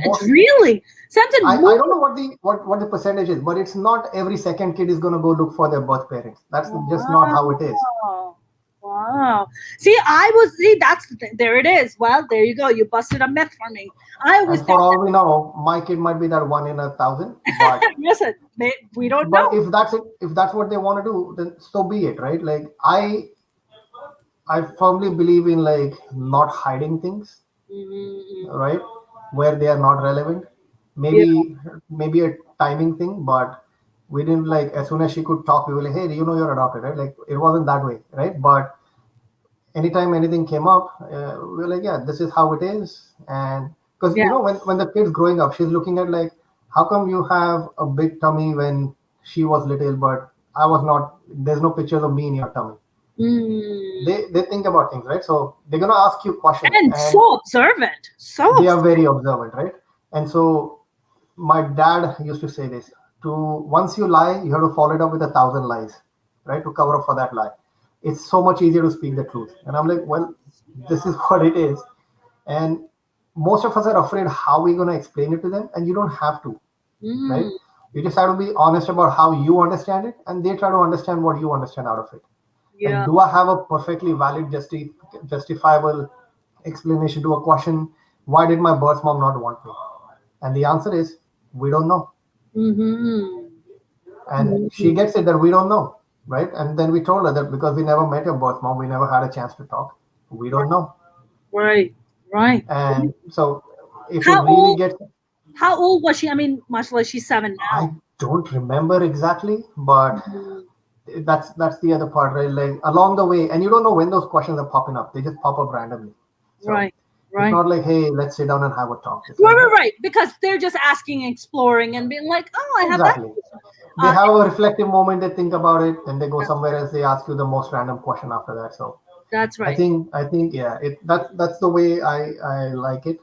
most, Really, Samson. I don't know what the percentage is, but it's not every second kid is gonna go look for their birth parents. That's just not how it is. Wow. Wow. That's the thing. There it is. Well, there you go. You busted a myth for me. I always And think for all we know, my kid might be that 1 in 1,000. But listen, we don't but know. if that's it, if that's what they want to do, then so be it, right? Like I firmly believe in like not hiding things, Mhm. right? Where they are not relevant. Yeah. Maybe a timing thing, but we didn't like as soon as she could talk, we were like, hey, you know you're adopted, right? Like it wasn't that way, right? But anytime anything came up, we were like, yeah, this is how it is. And because Yeah. when the kid's growing up, she's looking at like, how come you have a big tummy when she was little, but I was not, there's no pictures of me in your tummy. Mm. They think about things, right? So they're gonna ask you questions, And and so observant. So they are very observant, right? And so my dad used to say this: to once you lie, you have to follow it up with 1,000 lies, right, to cover up for that lie. It's so much easier to speak the truth. And I'm like, well, this is what it is. And most of us are afraid how we're gonna explain it to them, and you don't have to, right? mm, You just have to be honest about how you understand it, and they try to understand what you understand out of it. Like, yeah. do I have a perfectly valid, justifiable explanation to a question? Why did my birth mom not want me? And the answer is, we don't know. Mm-hmm. And she gets it that we don't know, right? And then we told her that because we never met your birth mom, we never had a chance to talk. We don't know. Right. Right. And so, if it How really old? gets, How old was she? I mean, much like she's 7 now. I don't remember exactly, but Mhm. that's the other part, right? Like along the way, and you don't know when those questions are popping up; they just pop up randomly. So Right. it's Right. not like, hey, let's sit down and have a talk. It's Right, like, right, right. Because they're just asking, exploring, and being like, "Oh, I have that." exactly. They have a reflective moment, they think about it, and they go somewhere else. They ask you the most random question after that. So That's right. I think, yeah, that's the way I like it.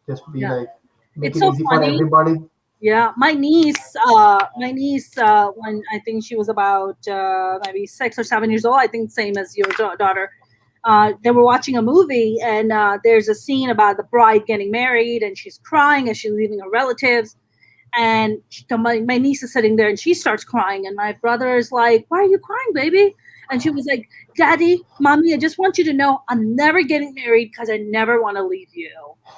Just be Yeah. like, make It's it so easy for funny. everybody. Yeah, my niece, when I think she was about maybe 6 or 7 years old, I think same as your daughter. They were watching a movie, and there's a scene about the bride getting married, and she's crying as she's leaving her relatives. And my niece is sitting there, and she starts crying, and my brother is like, "Why are you crying, baby?" And she was like, "Daddy, Mommy, I just want you to know I'm never getting married because I never want to leave you.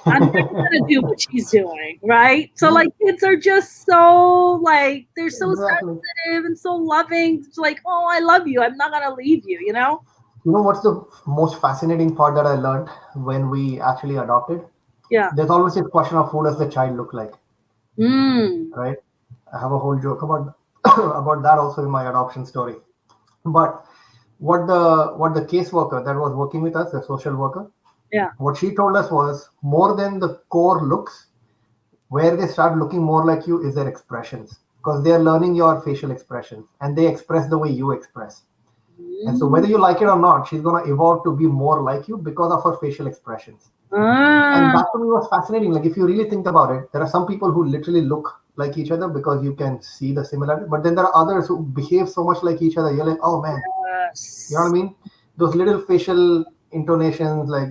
I'm never gonna do what she's doing, right?" So like kids are just so like they're so Exactly. sensitive and so loving. It's like, "Oh, I love you. I'm not gonna leave you," you know? You know what's the most fascinating part that I learned when we actually adopted? Yeah. There's always this question of who does the child look like, Mm. right? I have a whole joke about about that also in my adoption story. But what the caseworker that was working with us, the social worker, Yeah. what she told us was more than the core looks, where they start looking more like you is their expressions, because they are learning your facial expressions and they express the way you express. And so whether Mm. you like it or not, she's going to evolve to be more like you because of her facial expressions. And Ah. that to me was fascinating. Like, if you really think about it, there are some people who literally look like each other because you can see the similarity. But then there are others who behave so much like each other. You're like, oh man, you know what I Yes. mean? Those little facial intonations, like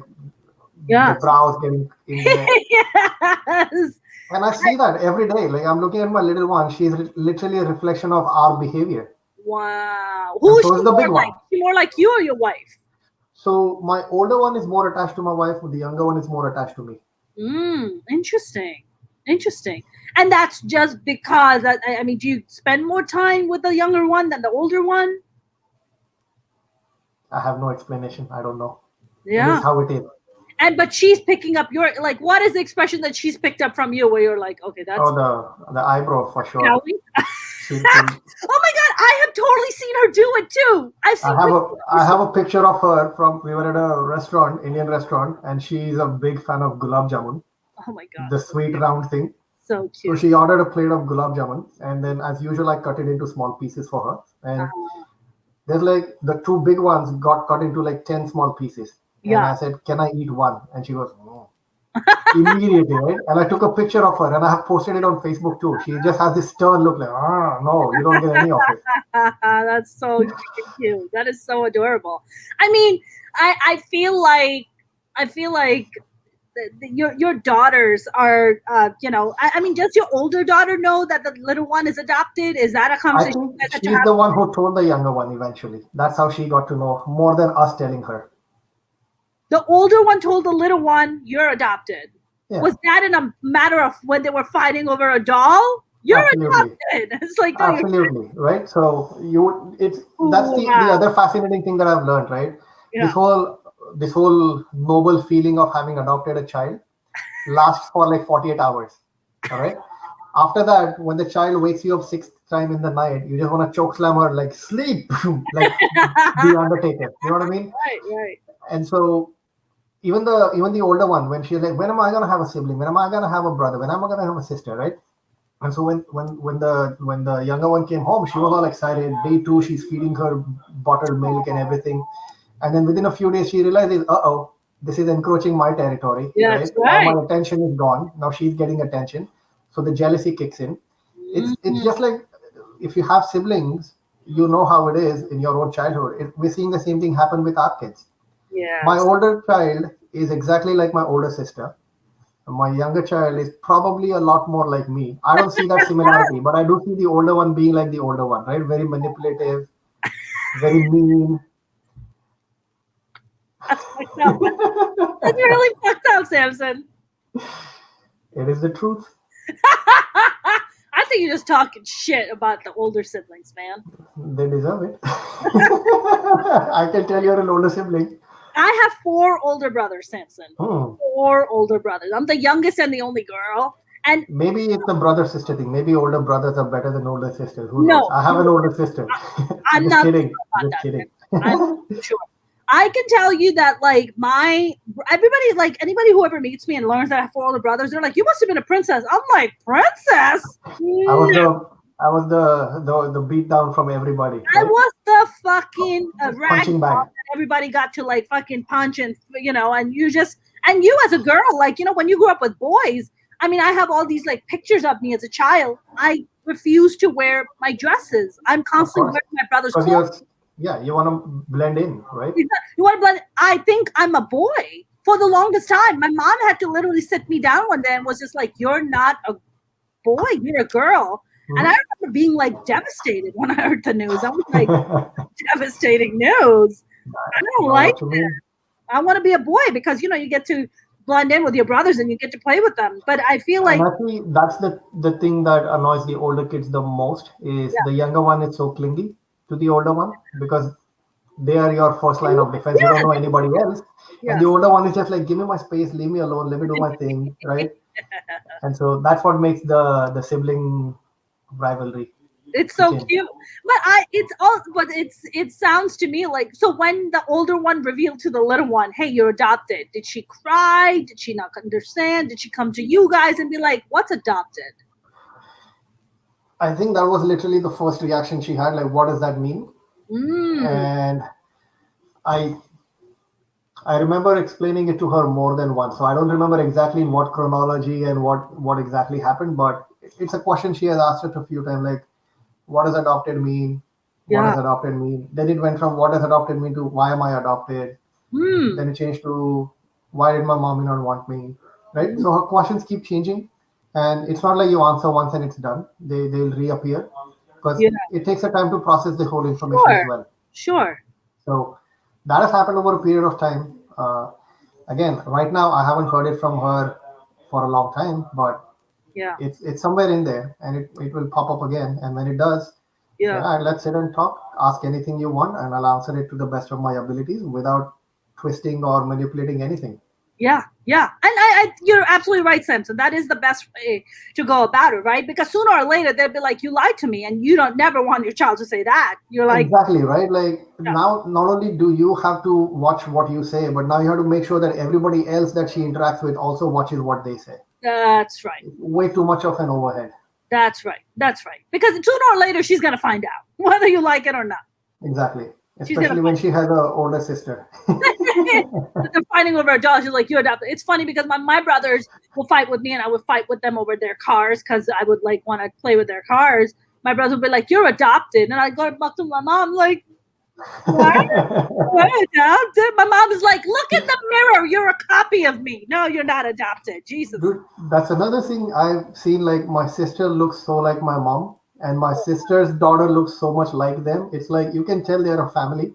the Yes. brows getting in there. Yes. And I see that every day. Like, I'm looking at my little one. She's literally a reflection of our behavior. Wow. And Who is so is she the big more like? one. Is she more like you or your wife? So my older one is more attached to my wife. The younger one is more attached to me. Interesting. Interesting. And that's just because I mean, do you spend more time with the younger one than the older one? I have no explanation. I don't know. It Yeah. is how it is. And but she's picking up your like what is the expression that she's picked up from you where you're like, okay, Oh, that's the eyebrow for sure. shall we? She, Oh my god, I have totally seen her do it too. I've I seen have a pictures. I have a picture of her from we were at a restaurant, Indian restaurant, and she's a big fan of gulab jamun, Oh my god, the sweet round thing. so So cute. she ordered a plate of gulab jamun, and then as usual, I cut it into small pieces for her. And Uh, there's like the two big ones got cut into like 10 small pieces. And yeah. I said, "Can I eat one?" And she goes, "No." Immediately, right? And I took a picture of her and I have posted it on Facebook too. She just has this stern look like, ah, no, you don't get any of it. That's so freaking cute. That is so adorable. I mean, I feel like your daughters are I mean, does your older daughter know that the little one is adopted? Is that a I conversation you think guys had to she's have? the one who told the younger one eventually. That's how she got to know more than us telling her. The older one told the little one, "You're adopted." Yeah, Was that in a matter of when they were fighting over a doll? You're absolutely. adopted. It's like, no, you're. Absolutely, right? So it's that's the Wow. other fascinating thing that I've learned, right? This Yeah. whole this whole noble feeling of having adopted a child lasts for like 48 hours. All right. After that, when the child wakes you up sixth time in the night, you just want to choke slam her like sleep, like the Undertaker. You know what I mean? Right, right. And so even the older one, when she's like, when am I gonna have a sibling? When am I gonna have a brother? When am I gonna have a sister? Right? And so when the younger one came home, she was all excited. Day two, she's feeding her bottled milk and everything. And then within a few days, she realizes, uh-oh, this is encroaching my territory, Yeah, that's right? Now right. my attention is gone. Now she's getting attention. So the jealousy kicks in. It's Mhm. just like if you have siblings, you know how it is in your own childhood. We're seeing the same thing happen with our kids. My Yes. older child is exactly like my older sister. My younger child is probably a lot more like me. I don't see that similarity, but I do see the older one being like the older one, right? Very manipulative, very mean. That's fucked up. That's really fucked up, Samson. It is the truth. I think you're just talking shit about the older siblings, man. They deserve it. I can tell you're an older sibling. I have 4 older brothers, Samson. Hmm. 4 older brothers. I'm the youngest and the only girl. And Maybe it's a brother sister thing. Maybe older brothers are better than older sisters. Who knows? no, I have an older sister. I'm Just not kidding. sure about Just that, kidding. Samson. I'm not sure. I can tell you that, like, everybody, like, anybody who ever meets me and learns that I have 4 older brothers, they're like, "You must have been a princess." I'm like, "Princess? I was No, the I was the beat down from everybody, I right? was the fucking rag Punching doll bag. that everybody got to like fucking punch and and you as a girl, like when you grew up with boys, I mean, I have all these like pictures of me as a child. I refuse to wear my dresses. I'm Of constantly course, wearing my brother's because clothes. you want to blend in, right? You want to blend? I think I'm a boy for the longest time. My mom had to literally sit me down one day and was just like, "You're not a boy, you're a girl." And I Mhm. remember being like devastated when I heard the news. I was like, devastating news. I I don't know like what you it. mean. I want to be a boy because you get to blend in with your brothers and you get to play with them. But I feel And like, actually, that's the thing that annoys the older kids the most is yeah, the younger one is so clingy to the older one because they are your first line of defense. You don't know yes, anybody else, and the yes. older one is just like, give me my space, leave me alone, let me do my thing, right? And so that's what makes the sibling rivalry It's kick so in. cute. But it sounds to me like, so when the older one revealed to the little one, "Hey, you're adopted." Did she cry? Did she not understand? Did she come to you guys and be like, "What's adopted?" I think that was literally the first reaction she had, like, what does that mean? Mm, And I I remember explaining it to her more than once. So I don't remember exactly in what chronology and what exactly happened, but it's a question she has asked it a few times, like, what does adopted mean? What yeah. does adopted mean? Then it went from what does adopted mean to why am I adopted? Mm, Then it changed to why did my mommy not want me? Right? So her questions keep changing. And it's not like you answer once and it's done. They'll reappear because yeah. it takes a time to process the whole information as Sure. well. Sure. So that has happened over a period of time. Again, right now I haven't heard it from her for a long time, but Yeah. it's somewhere in there, and it will pop up again. And when it does, Yeah. yeah, let's sit and talk. Ask anything you want, and I'll answer it to the best of my abilities without twisting or manipulating anything. Yeah, yeah, and you're absolutely right, Samson. That is the best way to go about it, right? Because sooner or later they'll be like, "You lied to me," and you don't never want your child to say that. You're like, Exactly, right? Like yeah, now, not only do you have to watch what you say, but now you have to make sure that everybody else that she interacts with also watches what they say. that's right, Way too much of an overhead. that's right, that's right. Because sooner or later she's gonna find out whether you like it or not. Exactly. She's gonna Especially when she has an older sister. find. They're fighting over a dog. She's like, "You adopted." It's funny because my brothers will fight with me, and I would fight with them over their cars because I would like want to play with their cars. My brother would be like, "You're adopted," and I go back to my mom like, "What?" What adopted? My mom is like, "Look in the mirror. You're a copy of me. No, you're not adopted." Jesus. Dude, that's another thing I've seen. Like, my sister looks so like my mom, and my sister's daughter looks so much like them. It's like you can tell they're a family.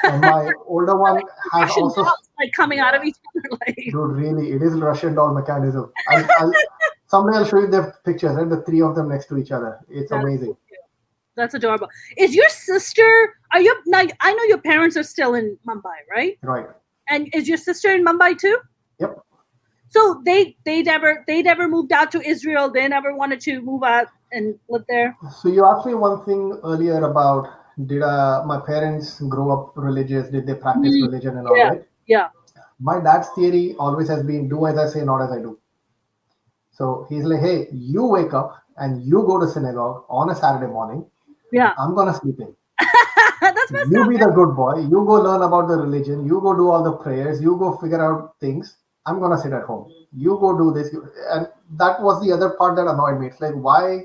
And my older They're one like has Russian also, dolls, like coming out of yeah, each other. Like, dude, really, it is Russian doll mechanism. I'll someday I'll show you the pictures, right? The three of them next to each other. It's that's so amazing, cute. That's adorable. Is your sister? Are you now? I know your parents are still in Mumbai, right? right? And is your sister in Mumbai too? Yep. So they never moved out to Israel. They never wanted to move out and live there. So you asked me one thing earlier about did my parents grow up religious? Did they practice Mm, religion and all, yeah, right? yeah. My dad's theory always has been do as I say, not as I do. So he's like, hey, you wake up and you go to synagogue on a Saturday morning. Yeah. I'm gonna sleep in. That's messed You up. be the good boy. You go learn about the religion. You go do all the prayers. You go figure out things. I'm gonna sit at home. You go do this. And that was the other part that annoyed me. It's like, why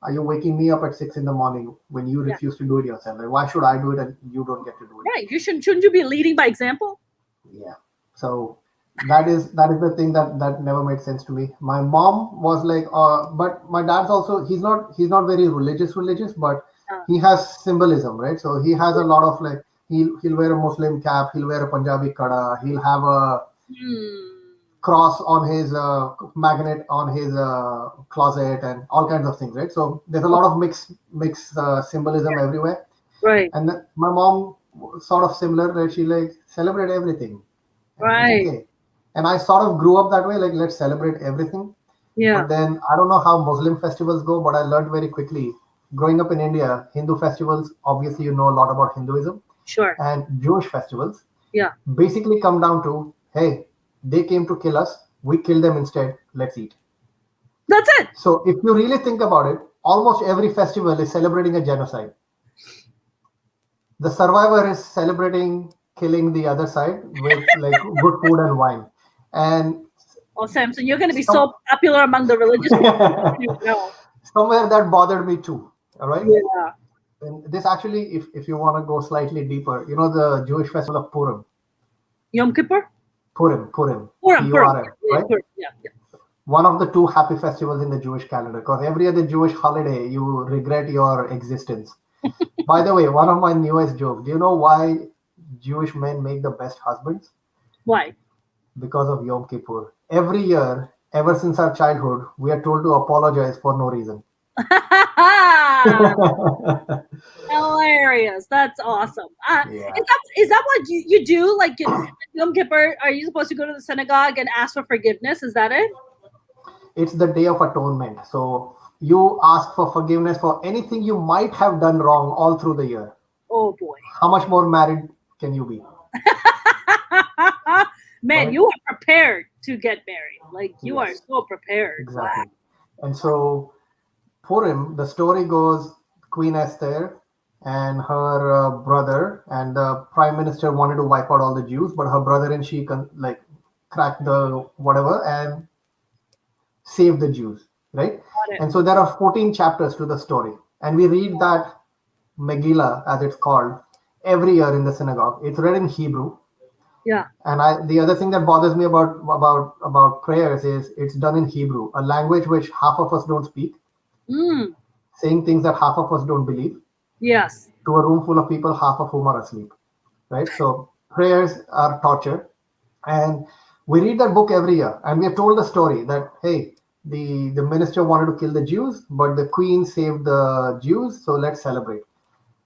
are you waking me up at 6 in the morning when you Yeah. refuse to do it yourself? Like, why should I do it and you don't get to do it? Right. Shouldn't you be leading by example? Yeah. So that is the thing that never made sense to me. My mom was like, but my dad's also he's not very religious, but Uh, he has symbolism, right? So he has a lot of like he'll wear a Muslim cap, he'll wear a Punjabi kada, he'll have a hmm. cross on his magnet on his closet and all kinds of things, right? So there's a lot of mix symbolism everywhere. Right. And then my mom sort of similar, right? She like celebrate everything, and it's Right. okay. And I sort of grew up that way, like let's celebrate everything. Yeah. But then I don't know how Muslim festivals go, but I learned very quickly. Growing up in India, Hindu festivals, obviously you know a lot about Hinduism, Sure. and Jewish festivals Yeah. basically come down to, hey, they came to kill us, we killed them instead, let's eat. That's it. So if you really think about it, almost every festival is celebrating a genocide. The survivor is celebrating killing the other side with like good food and wine. And Oh, Samson, you're going to be so popular among the religious people. You know. Somewhere that bothered me too. All right. Yeah. And this actually, if you want to go slightly deeper, you know the Jewish festival of Purim. Yom Kippur? Purim, Purim. Purim, right? Purim. Yeah. One of the two happy festivals in the Jewish calendar, because every other Jewish holiday you regret your existence. By the way, one of my newest jokes. Do you know why Jewish men make the best husbands? Why? Because of Yom Kippur. Every year, ever since our childhood, we are told to apologize for no reason. Hilarious. That's awesome. Yeah. Is that what you do? Like Yom Kippur, are you supposed to go to the synagogue and ask for forgiveness? Is that it? It's the Day of Atonement. So you ask for forgiveness for anything you might have done wrong all through the year. Oh boy. How much more married can you be? Man, Right? you are prepared to get married. Like you Yes. are so prepared. Exactly. And so Purim, the story goes Queen Esther and her brother and the prime minister wanted to wipe out all the Jews, but her brother and she cracked the whatever and saved the Jews, right? Got it. And so there are 14 chapters to the story, and we read that Megillah, as it's called, every year in the synagogue. It's read in Hebrew. Yeah. And the other thing that bothers me about prayers is it's done in Hebrew, a language which half of us don't speak, saying things that half of us don't believe, Yes. to a room full of people, half of whom are asleep, right? So prayers are torture, and we read that book every year, and we are told the story that hey, the minister wanted to kill the Jews, but the queen saved the Jews, so let's celebrate.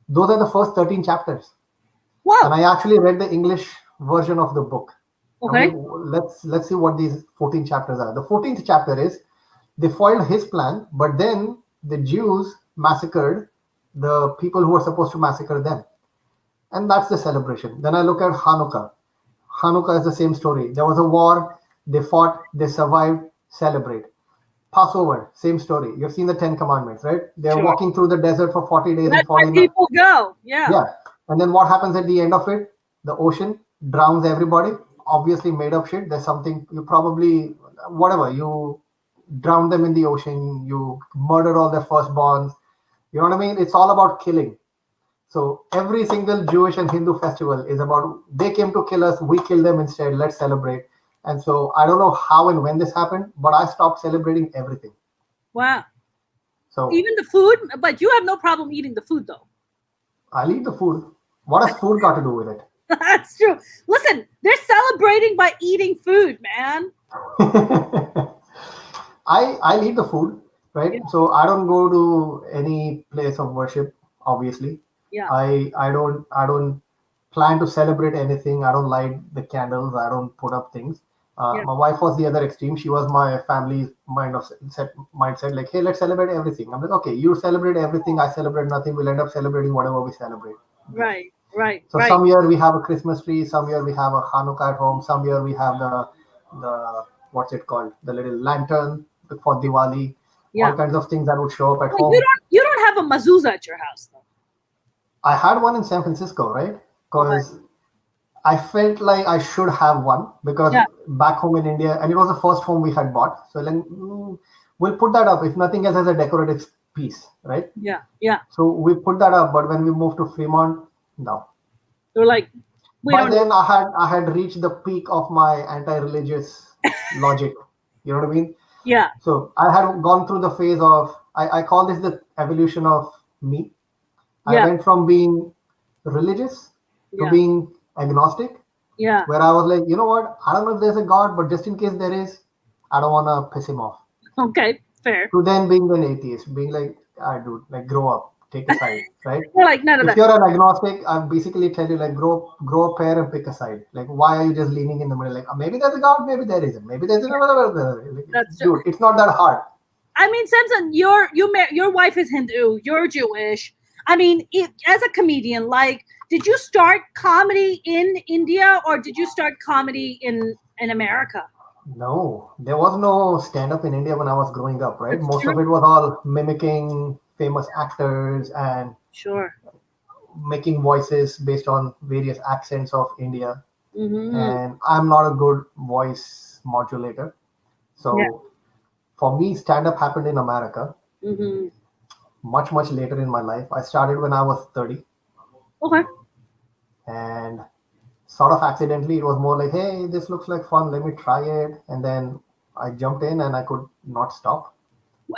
Those are the first 13 chapters. Wow. And I actually read the English version of the book. Okay. Let's see what these 14 chapters are. The 14th chapter is they foiled his plan, but then the Jews massacred the people who were supposed to massacre them. And that's the celebration. Then I look at Hanukkah. Hanukkah is the same story. There was a war, they fought, they survived, celebrate. Passover, same story. You've seen the 10 Commandments, right? They're Sure. walking through the desert for 40 days and That's where 40 nights. people go. Yeah. Yeah. And then what happens at the end of it? The ocean drowns everybody. Obviously made up shit. There's something you probably, whatever, you drown them in the ocean, you murder all their firstborns. You know what I mean? It's all about killing. So every single Jewish and Hindu festival is about they came to kill us, we kill them instead, let's celebrate. And so I don't know how and when this happened, but I stopped celebrating everything. Wow. So Even the food, but you have no problem eating the food though. I'll eat the food. What has food got to do with it? That's true. Listen, they're celebrating by eating food, man. I'll eat the food, right? Yeah. So I don't go to any place of worship, obviously. Yeah. I don't plan to celebrate anything. I don't light the candles. I don't put up things. Yeah. My wife was the other extreme. She was my family's mindset, like, hey, let's celebrate everything. I'm like, okay, you celebrate everything. I celebrate nothing. We'll end up celebrating whatever we celebrate. Right. So some year we have a Christmas tree. Some year we have a Hanukkah at home. Some year we have the what's it called? The little lantern for Diwali. Yeah. All kinds of things that would show up at But home. you don't have a mezuzah at your house though. I had one in San Francisco, right? Because I felt like I should have one because back home in India, and it was the first home we had bought. So then we'll put that up, if nothing else, as a decorative piece, right? Yeah, yeah. So we put that up, but when we moved to Fremont, no. They're like, By then I had reached the peak of my anti-religious logic. You know what I mean? Yeah. So I had gone through the phase of I call this the evolution of me. I went from being religious to being agnostic. Yeah. Where I was like, you know what? I don't know if there's a God, but just in case there is, I don't want to piss him off. Okay, fair. To then being an atheist, being like, dude, like grow up, take a side, right? You're like, none of if that. you're an agnostic, I'm basically telling you like grow a pair and pick a side. Like, why are you just leaning in the middle? Like, maybe there's a God, maybe there isn't. Maybe there's another. That's dude, it's not that hard. I mean, Samson, your wife is Hindu, you're Jewish. I mean, as a comedian, like, did you start comedy in India or did you start comedy in America? No, there was no stand-up in India when I was growing up, right? Most of it was all mimicking famous actors and making voices based on various accents of India. Mm-hmm. And I'm not a good voice modulator. Yeah. So for me, stand-up happened in America Mm-hmm. much later in my life. I started when I was 30, Okay. and sort of accidentally, it was more like, hey, this looks like fun, let me try it. And then I jumped in and I could not stop.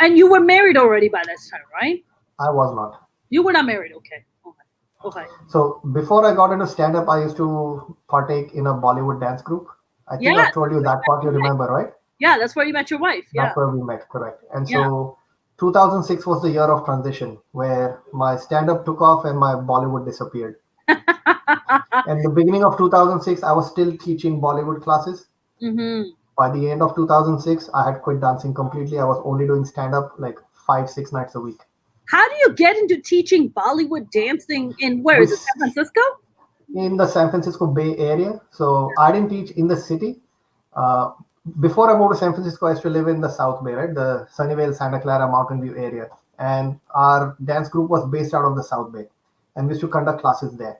And you were married already by this time, right? I was not. You were not married. Okay. Okay. Okay. So before I got into stand-up, I used to partake in a Bollywood dance group. I think Yeah. I've told you that part, you remember, right? Yeah. That's where you met your wife. Yeah. That's where we met, correct. And Yeah. so 2006 was the year of transition where my stand-up took off and my Bollywood disappeared. And the beginning of 2006, I was still teaching Bollywood classes. Mm-hmm. By the end of 2006, I had quit dancing completely. I was only doing stand-up like 5, 6 nights a week. How do you get into teaching Bollywood dancing in where is Which it? San Francisco? in the San Francisco Bay Area. So I didn't teach in the city. Uh, Before I moved to San Francisco, I used to live in the South Bay, right? The Sunnyvale, Santa Clara, Mountain View area. And our dance group was based out of the South Bay. And we used to conduct classes there.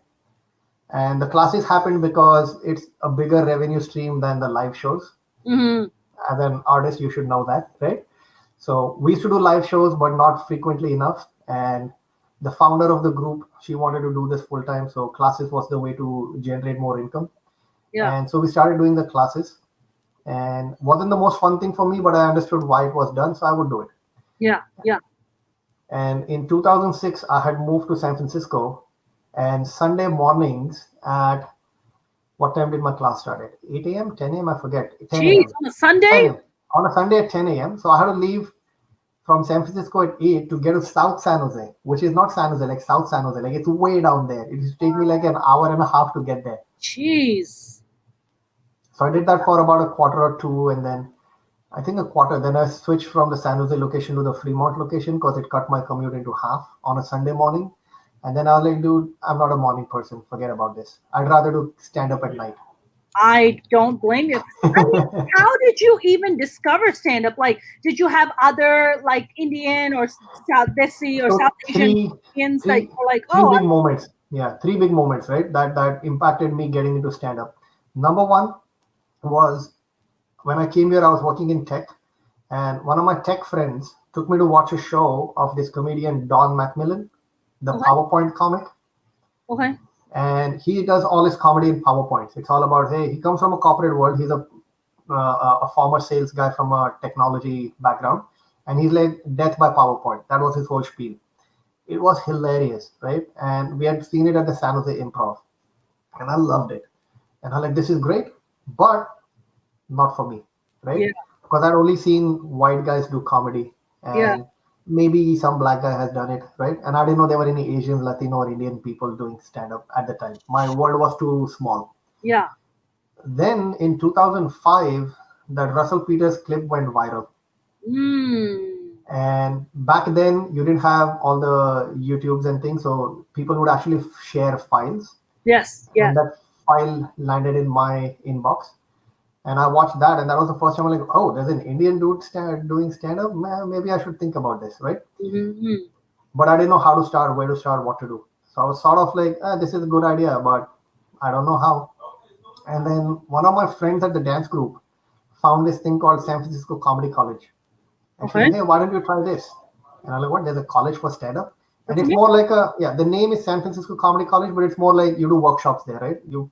And the classes happened because it's a bigger revenue stream than the live shows. Mm-hmm. As an artist, you should know that, right? So we used to do live shows, but not frequently enough. And the founder of the group, she wanted to do this full time. So classes was the way to generate more income. Yeah. And so we started doing the classes. And wasn't the most fun thing for me, but I understood why it was done, so I would do it. Yeah. Yeah. And in 2006, I had moved to San Francisco, and Sunday mornings at what time did my class start at? 8 a.m., 10 a.m., I forget. 10 Jeez, a.m. on a 10 Sunday? a.m. On a Sunday at 10 a.m. So I had to leave from San Francisco at 8 to get to South San Jose, which is not San Jose, like South San Jose. Like it's way down there. It used to take me like an hour and a half to get there. Jeez. So I did that for about a quarter or two, and then I think a quarter. Then I switched from the San Jose location to the Fremont location because it cut my commute into half on a Sunday morning. And then I was like, dude, I'm not a morning person. Forget about this. I'd rather do stand up at night. I don't blame you. I mean, how did you even discover stand up? Like, did you have other like Indian or South Desi or So South Asian three, Indians that three, were like, three oh, big moments. Yeah, three big moments, right? That impacted me getting into stand up. Number one was when I came here. I was working in tech, and one of my tech friends took me to watch a show of this comedian Don Macmillan, the okay, PowerPoint comic. okay, And he does all his comedy in PowerPoints. It's all about, hey, he comes from a corporate world. He's a former sales guy from a technology background, and he's like death by PowerPoint. That was his whole spiel. It was hilarious, right? And we had seen it at the San Jose Improv, and I loved it. And I'm like, this is great, but not for me, right? yeah, Because I'd only seen white guys do comedy, yeah, and maybe some black guy has done it, right? And I didn't know there were any Asian, Latino, or Indian people doing stand up at the time. My world was too small. yeah. Then in 2005, that Russell Peters clip went viral. Mm. And back then, you didn't have all the YouTubes and things, so people would actually share files. Yes, yes. And that file landed in my inbox. And I watched that, and that was the first time I'm like, oh, there's an Indian dude doing stand up. Maybe I should think about this, right? Mm-hmm. But I didn't know how to start, where to start, what to do. So I was sort of like, this is a good idea, but I don't know how. And then one of my friends at the dance group found this thing called San Francisco Comedy College. And she's Okay, like, hey, why don't you try this? And I'm like, what? There's a college for stand up? And that's it's amazing. more like the name is San Francisco Comedy College, but it's more like you do workshops there, right? You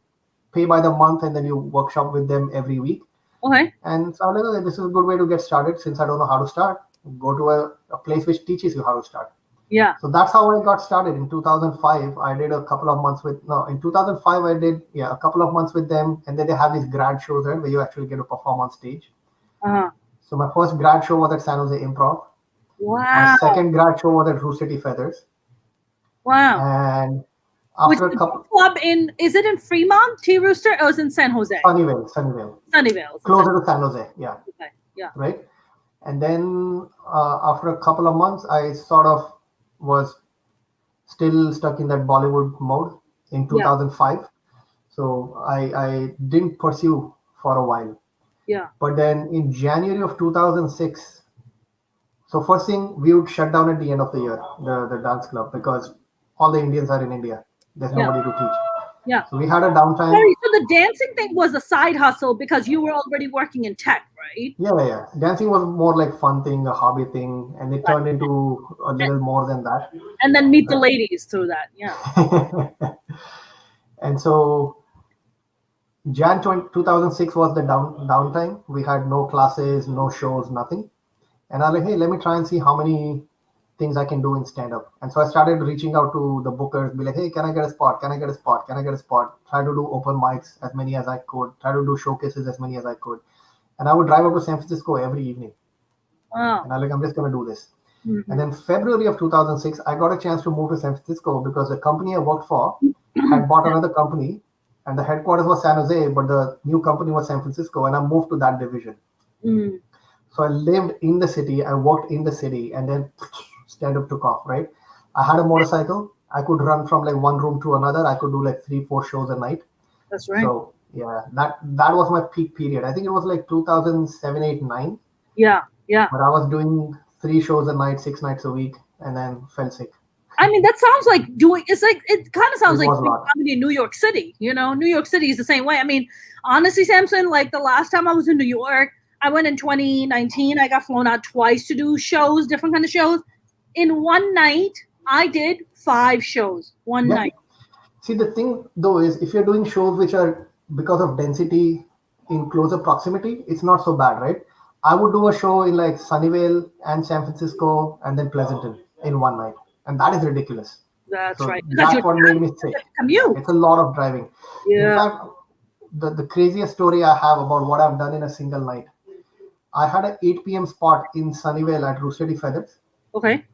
pay by the month and then you workshop with them every week. Okay, And so I was like, okay, this is a good way to get started since I don't know how to start. Go to a place which teaches you how to start. yeah, So that's how I got started. In 2005, I did a couple of months in 2005, I did, a couple of months with them. And then they have these grad shows, right, where you actually get to perform on stage. uh-huh. So my first grad show was at San Jose Improv. My Wow, second grad show was at Rooster City Feathers. wow. And Which after is a a couple, club in? Is it in Fremont, Tea Rooster, or is it in San Jose? Sunnyvale, Sunnyvale. It's in closer to San Jose, yeah, Okay, yeah, right. And then after a couple of months, I sort of was still stuck in that Bollywood mode in yeah, 2005. So I didn't pursue for a while. yeah, But then in January of 2006, so first thing, we would shut down at the end of the year, the dance club, because all the Indians are in India. There's yeah, nobody to teach. yeah. So we had a downtime. Sorry, so the dancing thing was a side hustle because you were already working in tech, right? Yeah. Dancing was more like fun thing, a hobby thing, and it turned into a little more than that. And then meet the ladies through that. Yeah. And so Jan 2006 was the downtime. We had no classes, no shows, nothing. And I was like, hey, let me try and see how many things I can do in stand up. And so I started reaching out to the bookers, be like, hey, can I get a spot? Can I get a spot? Can I get a spot? Try to do open mics as many as I could, try to do showcases as many as I could. And I would drive up to San Francisco every evening. Wow. And I'm like, I'm just going to do this. Mhm. And then February of 2006, I got a chance to move to San Francisco because the company I worked for had bought another company, and the headquarters was San Jose, but the new company was San Francisco, and I moved to that division. Mm. So I lived in the city, I worked in the city, and then stand-up took off, right? I had a motorcycle. I could run from like one room to another. I could do like 3-4 shows a night. That's right. So yeah, that was my peak period. I think it was like 2007, 8, 9. Yeah. But I was doing 3 shows a night, 6 nights a week, and then fell sick. I mean, that sounds like it kind of sounds It like was a doing lot. comedy in New York City. You know, New York City is the same way. I mean, honestly, Samson, like the last time I was in New York, I went in 2019. I got flown out twice to do shows, different kind of shows. In one night, I did 5 shows one Yeah. night. See, the thing though is if you're doing shows which are because of density in closer proximity, it's not so bad, right? I would do a show in like Sunnyvale and San Francisco and then Pleasanton in one night. And that is ridiculous. That's So right. Because that's you're what made me sick. commute. It's a lot of driving. In Yeah. fact, the craziest story I have about what I've done in a single night. I had an 8 p.m. spot in Sunnyvale at Roosted Feathers. Okay.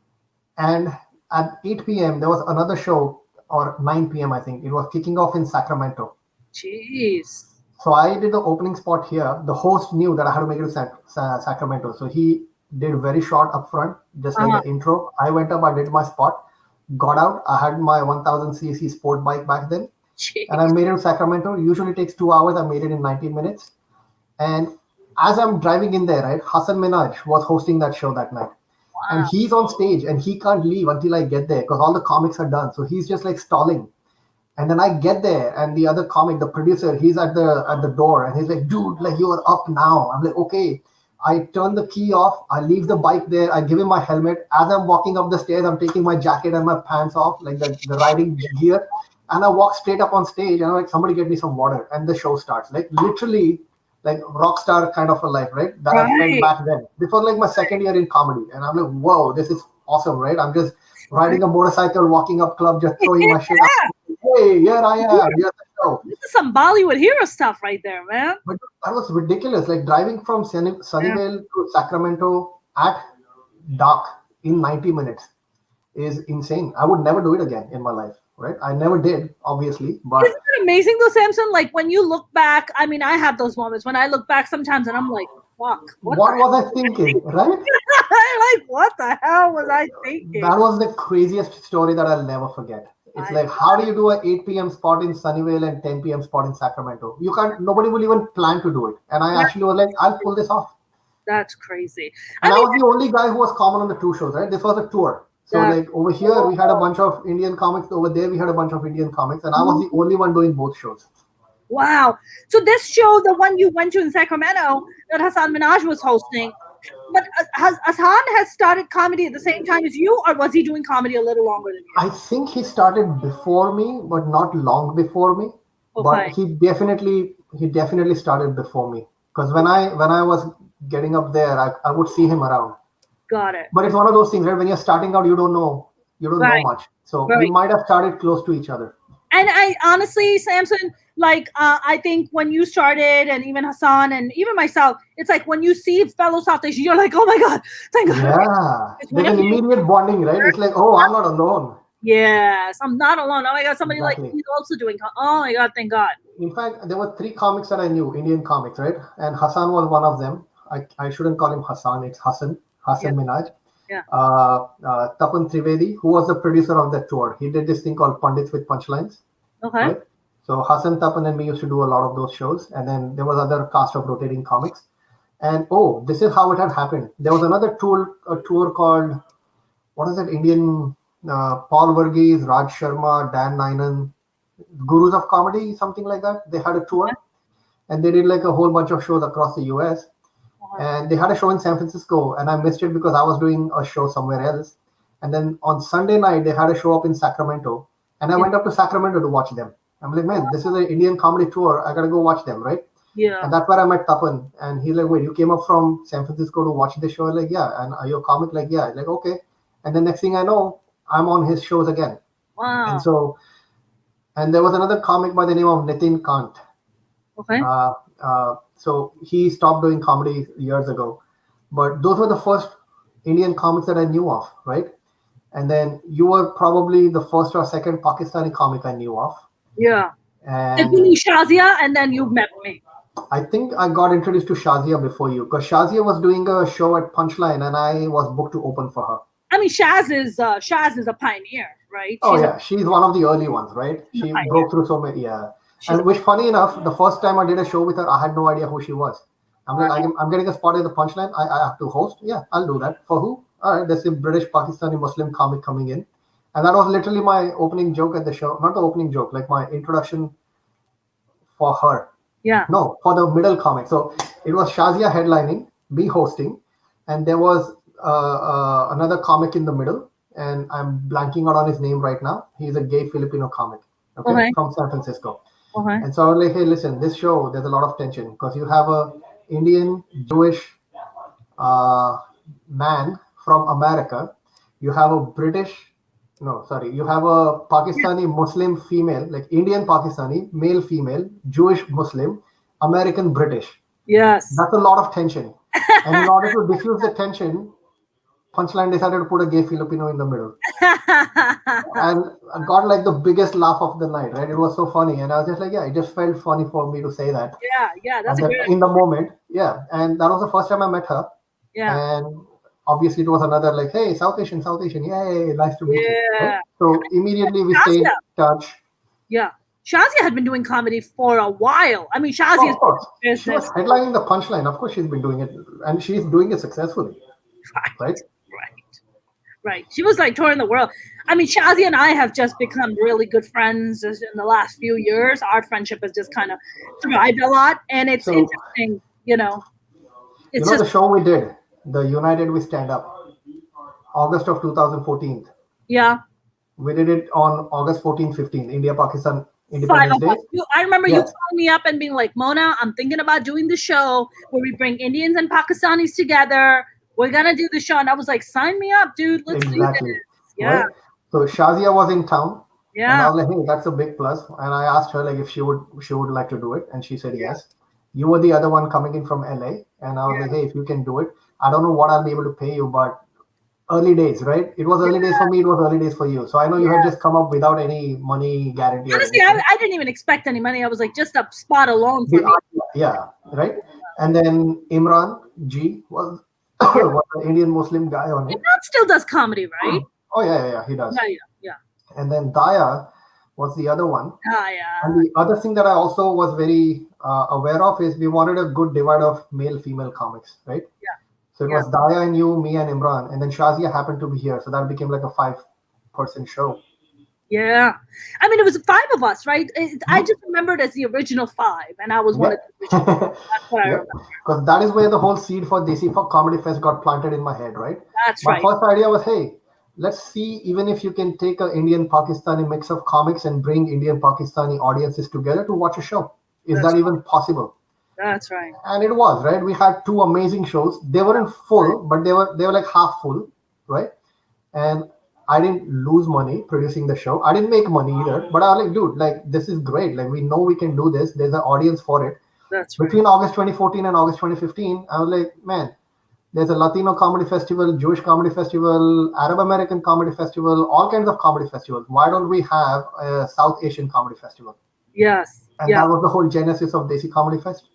And at 8 p.m., there was another show, or 9 p.m., I think. It was kicking off in Sacramento. Jeez. So I did the opening spot here. The host knew that I had to make it to Sacramento. So he did very short up front, just like the intro. I went up, I did my spot, got out. I had my 1000cc sport bike back then. Jeez. And I made it to Sacramento. Usually takes 2 hours. I made it in 19 minutes. And as I'm driving in there, right, Hassan Minhaj was hosting that show that night. Wow. And he's on stage and he can't leave until I get there because all the comics are done. So he's just like stalling. And then I get there and the other comic, the producer, he's at the door and he's like, dude, like you are up now. I'm like, okay. I turn the key off. I leave the bike there. I give him my helmet. As I'm walking up the stairs, I'm taking my jacket and my pants off, like the riding gear. And I walk straight up on stage and I'm like, somebody get me some water. And the show starts. Like literally, like rock star kind of a life, right? That I felt back then. This was like my second year in comedy. And I'm like, whoa, this is awesome, right? I'm just riding a motorcycle, walking up club, just throwing my shit out. Hey, here I am. Here's the show. This is some Bollywood hero stuff right there, man. But that was ridiculous. Like driving from Sunnyvale to Sacramento at dark in 90 minutes is insane. I would never do it again in my life, right? I never did, obviously. But isn't it amazing though, Samson? Like when you look back, I mean, I have those moments when I look back sometimes and I'm like, fuck. What was I thinking, right? Like, what the hell was I thinking? That was the craziest story that I'll never forget. It's like, how do you do a 8 p.m. spot in Sunnyvale and 10 p.m. spot in Sacramento? You can't, nobody will even plan to do it. And I actually was like, I'll pull this off. That's crazy. And I was the only guy who was common on the 2 shows, right? This was a tour. So like over here, we had a bunch of Indian comics. Over there, we had a bunch of Indian comics. And I was the only one doing both shows. Wow. So this show, the one you went to in Sacramento that Hassan Minhaj was hosting, but Hassan has started comedy at the same time as you, or was he doing comedy a little longer than you? I think he started before me, but not long before me. Okay. But he definitely started before me. Because when I was getting up there, I would see him around. Got it. But it's one of those things, right? When you're starting out, you don't know much. So we might have started close to each other. And I honestly, Samson, like I think when you started, and even Hassan and even myself, it's like when you see fellow South Asian, you're like, oh my God, thank God. Yeah. There's an immediate bonding, right? It's like, oh, I'm not alone. Yes, I'm not alone. Oh my God, somebody Exactly. like he's also doing. Oh my God, thank God. In fact, there were 3 comics that I knew, Indian comics, right? And Hassan was one of them. I shouldn't call him Hassan. It's Hassan Minhaj. Yeah. Tapan Trivedi, who was the producer of that tour. He did this thing called Pundits with Punchlines. Okay. Right? So Hassan, Tapan, and me used to do a lot of those shows. And then there was other cast of rotating comics. And this is how it had happened. There was another tour called, what is it? Indian, Paul Varghese, Raj Sharma, Dan Nainan, Gurus of Comedy, something like that. They had a tour, and they did like a whole bunch of shows across the US. And they had a show in San Francisco, and I missed it because I was doing a show somewhere else. And then on Sunday night, they had a show up in Sacramento, and I went up to Sacramento to watch them. I'm like, man, this is an Indian comedy tour. I gotta go watch them, right? Yeah. And that's where I met Tapan, and he's like, wait, you came up from San Francisco to watch the show? I'm like, yeah. And are you a comic? Like, yeah. I'm like, okay. And the next thing I know, I'm on his shows again. Wow. And so, and there was another comic by the name of Nitin Kant. Okay. So he stopped doing comedy years ago, but those were the first Indian comics that I knew of, right? And then you were probably the first or second Pakistani comic I knew of. Yeah. And meaning Shazia, and then you met me. I think I got introduced to Shazia before you, because Shazia was doing a show at Punchline, and I was booked to open for her. I mean, Shaz is a pioneer, right? She's one of the early ones, right? She broke through so many, And which, funny enough, the first time I did a show with her, I had no idea who she was. I'm like, I'm getting a spot at the Punchline. I have to host. Yeah, I'll do that. For who? All right, there's a British Pakistani Muslim comic coming in. And that was literally my opening joke at the show. Not the opening joke, like my introduction for her. Yeah. No, for the middle comic. So it was Shazia headlining, me hosting, and there was another comic in the middle, and I'm blanking out on his name right now. He's a gay Filipino comic, okay. From San Francisco. Okay. And so I was like, hey, listen, this show, there's a lot of tension because you have a Indian, Jewish man from America. You have a you have a Pakistani Muslim female, like Indian Pakistani, male, female, Jewish Muslim, American, British. Yes. That's a lot of tension. And in order to diffuse the tension, Punchline decided to put a gay Filipino in the middle. And I got like the biggest laugh of the night, right? It was so funny. And I was just like, yeah, it just felt funny for me to say that. Yeah, that's in the moment. Yeah. And that was the first time I met her. Yeah. And obviously it was another like, hey, South Asian, yay, nice to meet you. Right? So immediately we stayed in touch. Yeah. Shazia had been doing comedy for a while. I mean, Shazia she was headlining the Punchline. Of course she's been doing it, and she's doing it successfully. Right. She was like touring the world. I mean, Shazia and I have just become really good friends in the last few years. Our friendship has just kind of thrived a lot, and it's interesting, It's the show we did, the United We Stand Up, August of 2014. Yeah. We did it on August 14-15, India-Pakistan Independence Day. I remember you calling me up and being like, Mona, I'm thinking about doing the show where we bring Indians and Pakistanis together. We're going to do the show. And I was like, sign me up, dude. Let's do this. Yeah. Right? So Shazia was in town. Yeah. And I was like, hey, that's a big plus. And I asked her like if she would like to do it. And she said yes. You were the other one coming in from LA. And I was like, hey, if you can do it, I don't know what I'll be able to pay you, but early days, right? It was early days for me. It was early days for you. So I know you had just come up without any money guarantee. Honestly, I didn't even expect any money. I was like, just a spot alone for me. Yeah, right. And then Imran G was an Indian Muslim guy on it. Imran still does comedy, right? Oh yeah, he does. Yeah. And then Daya was the other one. And the other thing that I also was very aware of is we wanted a good divide of male-female comics, right? Yeah. So it was Daya and you, me and Imran, and then Shazia happened to be here. So that became like a 5-person show. Yeah. I mean, it was 5 of us, right? I just remembered as the original 5, and I was one of the original. That's what I remember. Because that is where the whole seed for Desi Comedy Fest got planted in my head, right? That's right. My first idea was, hey, let's see even if you can take an Indian-Pakistani mix of comics and bring Indian-Pakistani audiences together to watch a show. Is that even possible? That's right. And it was, right? We had 2 amazing shows. They weren't full, but they were like half full, right? And I didn't lose money producing the show. I didn't make money either, but I was like, dude, like this is great. Like we know we can do this. There's an audience for it. That's right. Between August 2014 and August 2015, I was like, man, there's a Latino comedy festival, Jewish comedy festival, Arab American comedy festival, all kinds of comedy festivals. Why don't we have a South Asian comedy festival? Yes. And that was the whole genesis of Desi Comedy Fest.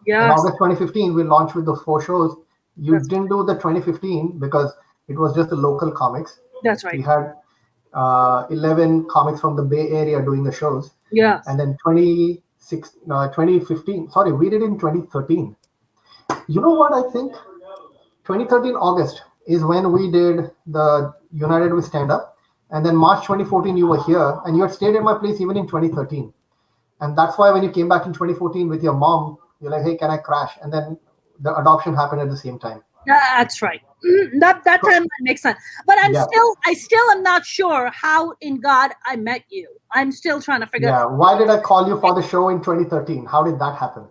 Yes. In August 2015, we launched with those 4 shows. You didn't do the 2015 because it was just the local comics. That's right. We had 11 comics from the Bay Area doing the shows. Yeah. And then 2015, sorry, we did it in 2013. You know what I think? 2013 August is when we did the United We Stand Up. And then March 2014, you were here, and you had stayed at my place even in 2013. And that's why when you came back in 2014 with your mom, you're like, hey, can I crash? And then the adoption happened at the same time. That's right. That timeline makes sense. But I still am not sure how in God I met you. I'm still trying to figure out. Yeah. Why did I call you for the show in 2013? How did that happen?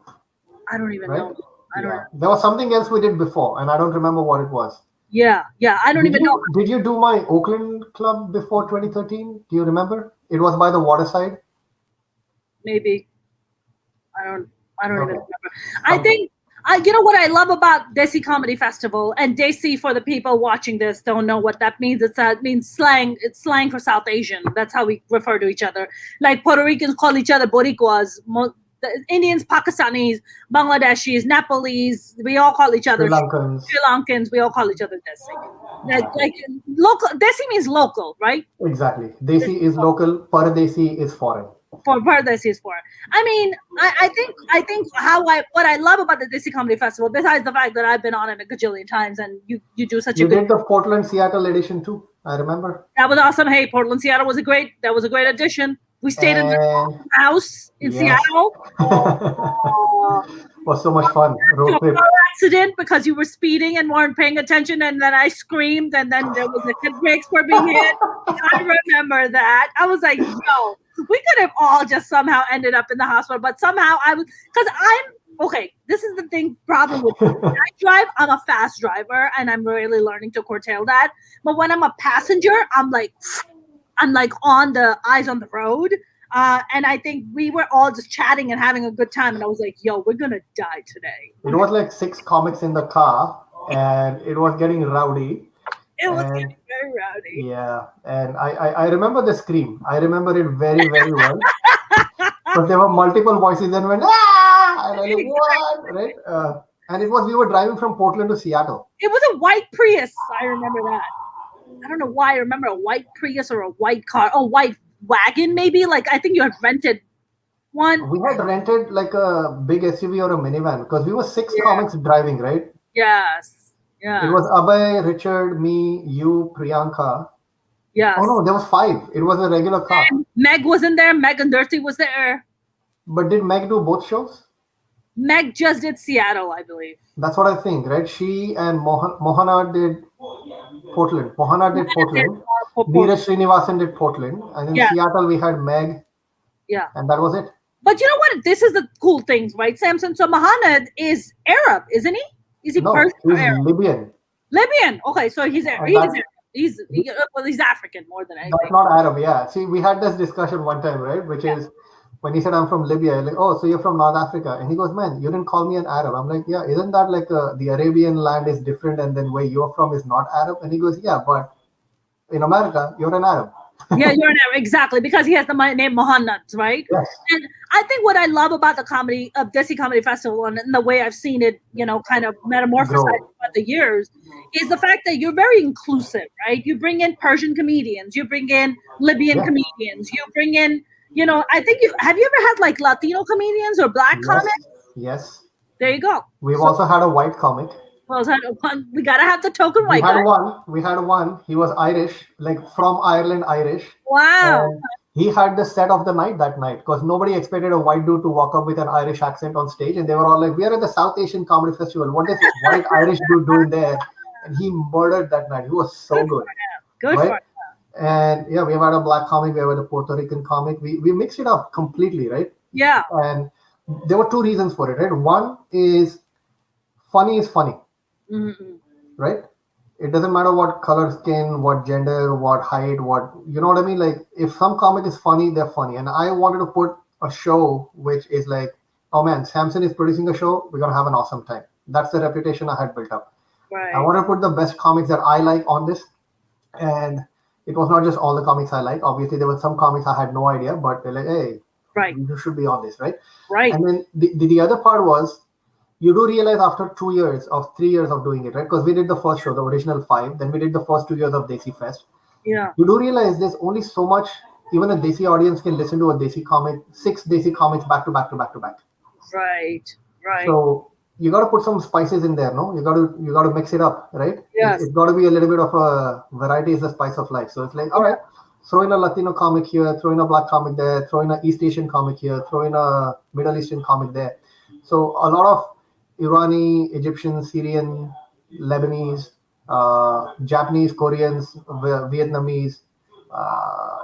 I don't even know. I don't know. There was something else we did before, and I don't remember what it was. Yeah. I don't even know. Did you do my Oakland club before 2013? Do you remember? It was by the waterside. Maybe. I don't even remember. I think you know what I love about Desi Comedy Festival, and Desi, for the people watching this, don't know what that means. It means slang. It's slang for South Asian. That's how we refer to each other. Like Puerto Ricans call each other Boricuas. The Indians, Pakistanis, Bangladeshis, Nepalese, we all call each other Sri Lankans. We all call each other Desi. Like local. Desi means local, right? Exactly. Desi is local. Paradesi is foreign. For Paradesi is foreign. I mean, I think what I love about the Desi Comedy Festival, besides the fact that I've been on it a gajillion times, and you do such a good. You did the Portland Seattle edition too. I remember. That was awesome. Hey, Portland Seattle was a great addition. We stayed in the house in Seattle. Was so much fun. Road trip. Accident because you were speeding and weren't paying attention, and then I screamed, and then there was the brakes were being hit. I remember that. I was like, yo, we could have all just somehow ended up in the hospital, but somehow okay, this is the problem with me. When I drive, I'm a fast driver, and I'm really learning to curtail that. But when I'm a passenger, I'm like on the eyes on the road. And I think we were all just chatting and having a good time. And I was like, yo, we're going to die today. It was like 6 comics in the car, and it was getting rowdy. It was getting very rowdy. Yeah. And I remember the scream. I remember it very, very well. Because there were multiple voices and went, ah! And I was like, what? Right? And we were driving from Portland to Seattle. It was a white Prius. I remember that. I don't know why I remember a white Prius or a white car. Oh, white wagon maybe. Like I think you had rented one. We had rented like a big SUV or a minivan because we were 6 comics driving, right? Yes. Yeah. It was Abhay, Richard, me, you, Priyanka. Yeah. Oh no, there was 5. It was a regular car. And Meg wasn't there. Meg and Dirty was there. But did Meg do both shows? Meg just did Seattle, I believe. That's what I think, right? She and Mohana did Portland. Mohana did Portland. Neeraj Srinivasan did Portland. And in Seattle, we had Meg. Yeah. And that was it. But you know what? This is the cool thing, right, Samson? So Mohana is Arab, isn't he? Is he Persian or Arab? Libyan. Libyan. Okay, so he's Arab. He's African more than anything. That's not Arab, yeah. See, we had this discussion one time, right? Which is when he said, I'm from Libya, like, oh, so you're from North Africa. And he goes, man, you didn't call me an Arab. I'm like, yeah, isn't that like the Arabian land is different and then where you're from is not Arab? And he goes, yeah, but in America, you're an Arab. Yeah, you're an Arab, exactly, because he has the name Muhammad, right? Yes. And I think what I love about the Desi Comedy Festival and the way I've seen it, kind of metamorphosized over the years, is the fact that you're very inclusive, right? You bring in Persian comedians, you bring in Libyan comedians, you bring in, I think have you ever had like Latino comedians or Black comics? Yes. There you go. We've also had a white comic. Well, we gotta have the token white guy. We had one. He was Irish, like from Ireland, Irish. Wow. And he had the set of the night that night because nobody expected a white dude to walk up with an Irish accent on stage, and they were all like, "We are at the South Asian Comedy Festival. What is this white Irish dude doing there?" And he murdered that night. He was so good. Good for him. And we have had a Black comic. We have had a Puerto Rican comic. We mixed it up completely, right? Yeah. And there were 2 reasons for it, right? One is funny is funny. Mm-hmm. Right? It doesn't matter what color skin, what gender, what height, you know what I mean? Like if some comic is funny, they're funny. And I wanted to put a show which is like, oh man, Samson is producing a show, we're gonna have an awesome time. That's the reputation I had built up. Right. I want to put the best comics that I like on this. And it was not just all the comics I like. Obviously there were some comics I had no idea, but they're like, hey, you should be on this, right? Right. And then the other part was, you do realize after 3 years of doing it, right? Because we did the first show, the original 5. Then we did the first 2 years of Desi Fest. Yeah. You do realize there's only so much, even a Desi audience can listen to a Desi comic, 6 Desi comics back to back to back to back. Right. So you got to put some spices in there, no? You got to mix it up, right? Yes. It's got to be a little bit of a variety is the spice of life. So it's like, all right, throw in a Latino comic here, throw in a black comic there, throw in a East Asian comic here, throw in a Middle Eastern comic there. So a lot of Irani, Egyptian, Syrian, Lebanese, Japanese, Koreans, Vietnamese,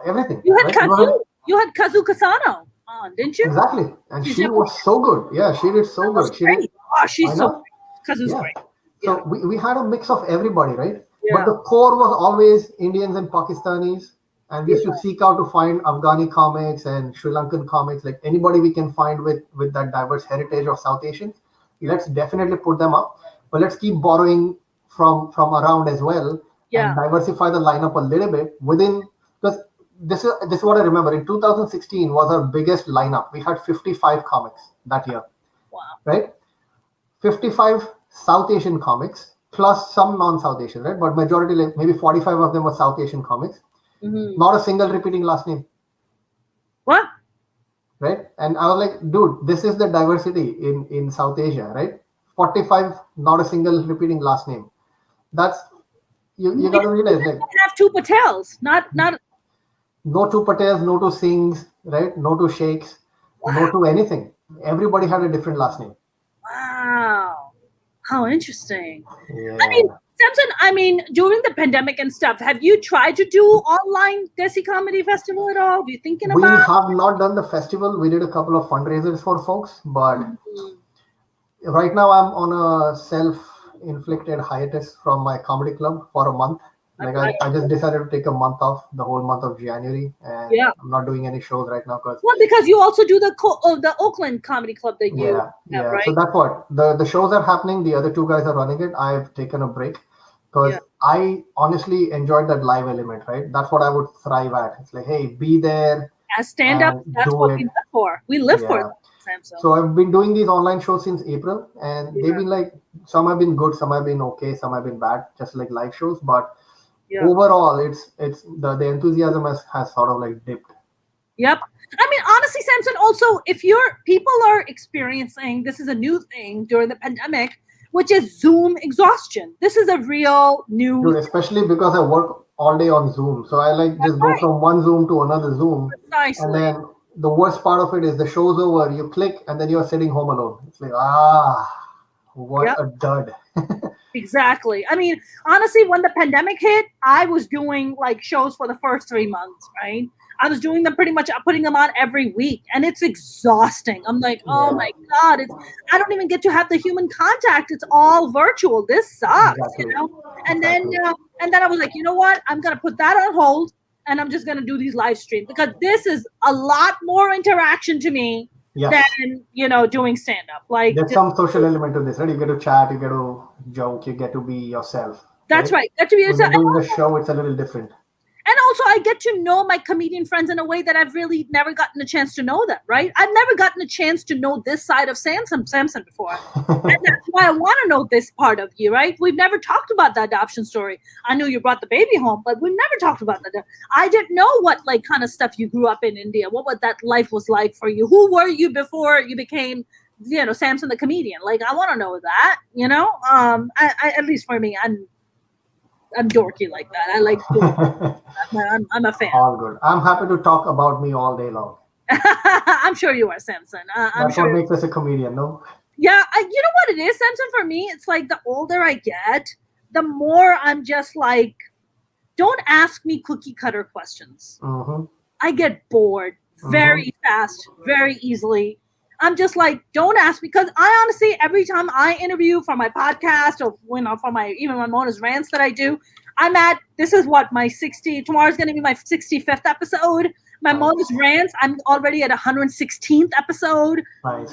everything. You had Right? Kazu. You had Kazu Kasano on, didn't you? Exactly, and She's she was so good. Yeah, she did so That was good. She did. great. Oh, she's I so know. great. Kazu's Yeah. great. So Yeah. we had a mix of everybody, right? Yeah. But the core was always Indians and Pakistanis. And we used to seek out to find Afghani comics and Sri Lankan comics, like anybody we can find with that diverse heritage of South Asians. Let's definitely put them up. But let's keep borrowing from around as well Yeah. and diversify the lineup a little bit within, because this is what I remember. In 2016 was our biggest lineup. We had 55 comics that year. Wow. Right? 55 South Asian comics plus some non-South Asian, right? But majority, like maybe 45 of them were South Asian comics. Mm-hmm. Not a single repeating last name. What? Right? And I was like, dude, this is the diversity in South Asia, right? 45, not a single repeating last name. That's you got to realize, like, have two Patels, not no two Patels, no two Singhs, right? No two Sheikhs, no two anything. Everybody had a different last name. Wow. How interesting. Yeah. I mean, Samson, during the pandemic and stuff, have you tried to do online Desi Comedy Festival at all? Are you thinking We about? have not done the festival. We did a couple of fundraisers for folks, but right now I'm on a self-inflicted hiatus from my comedy club for a month. Like I just decided to take a month off, the whole month of January, and Yeah. I'm not doing any shows right now because Well, because you also do the Oakland Comedy Club that you have, right? So that's what the shows are happening. The other two guys are running it. I've taken a break because I honestly enjoyed that live element, right? That's what I would thrive at. It's like, hey, be there. As stand-up, that's do what it. we live for. We live for Yeah. that, Samson. So I've been doing these online shows since April, and they've been like, some have been good, some have been okay, some have been bad, just like live shows. But overall, it's the enthusiasm has sort of like dipped. Yep. I mean, honestly, Samson, also, if people are experiencing, this is a new thing during the pandemic, which is Zoom exhaustion. This is a real new Dude, especially because I work all day on Zoom. So I like just go from one Zoom to another Zoom. Precisely. And then the worst part of it is the show's over, you click, and then you're sitting home alone. It's like, what a dud. Exactly. I mean, honestly, when the pandemic hit, I was doing like shows for the first 3 months, right? I was doing them pretty much, putting them on every week, and it's exhausting. I'm like, oh my God, I don't even get to have the human contact. It's all virtual. This sucks, you know? And then I was like, you know what? I'm going to put that on hold, and I'm just going to do these live streams because this is a lot more interaction to me than, doing stand-up. Like, there's some social element to this, right? You get to chat, you get to joke, you get to be yourself. That's right. Get to be yourself. When you're doing a show, it's a little different. And also, I get to know my comedian friends in a way that I've really never gotten a chance to know them, right? I've never gotten a chance to know this side of Samson before. And that's why I want to know this part of you, right? We've never talked about the adoption story. I knew you brought the baby home, but we've never talked about that. I didn't know what kind of stuff you grew up in India, what that life was like for you. Who were you before you became, Samson the comedian? Like, I want to know that, I at least for me, I'm dorky like that. I like I'm a fan. All good. I'm happy to talk about me all day long. I'm sure you are, Samson. That's what makes us a comedian, no? Yeah, you know what it is, Samson? For me, it's like the older I get, the more I'm just like, don't ask me cookie cutter questions. Mm-hmm. I get bored very fast, very easily. I'm just like, don't ask, because I honestly, every time I interview for my podcast or for even my Mona's rants that I do, this is what tomorrow's going to be my 65th episode. My Mona's rants, I'm already at 116th episode. Nice.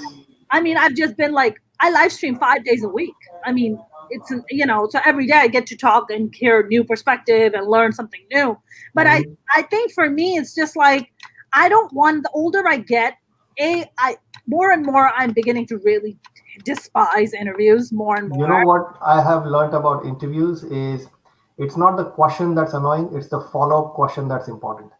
I mean, I've just been like, I live stream 5 days a week. I mean, it's, so every day I get to talk and hear new perspective and learn something new. But I think for me, it's just like, I don't want, the older I get, more and more I'm beginning to really despise interviews more and more. You know what I have learned about interviews is it's not the question that's annoying, it's the follow-up question that's important.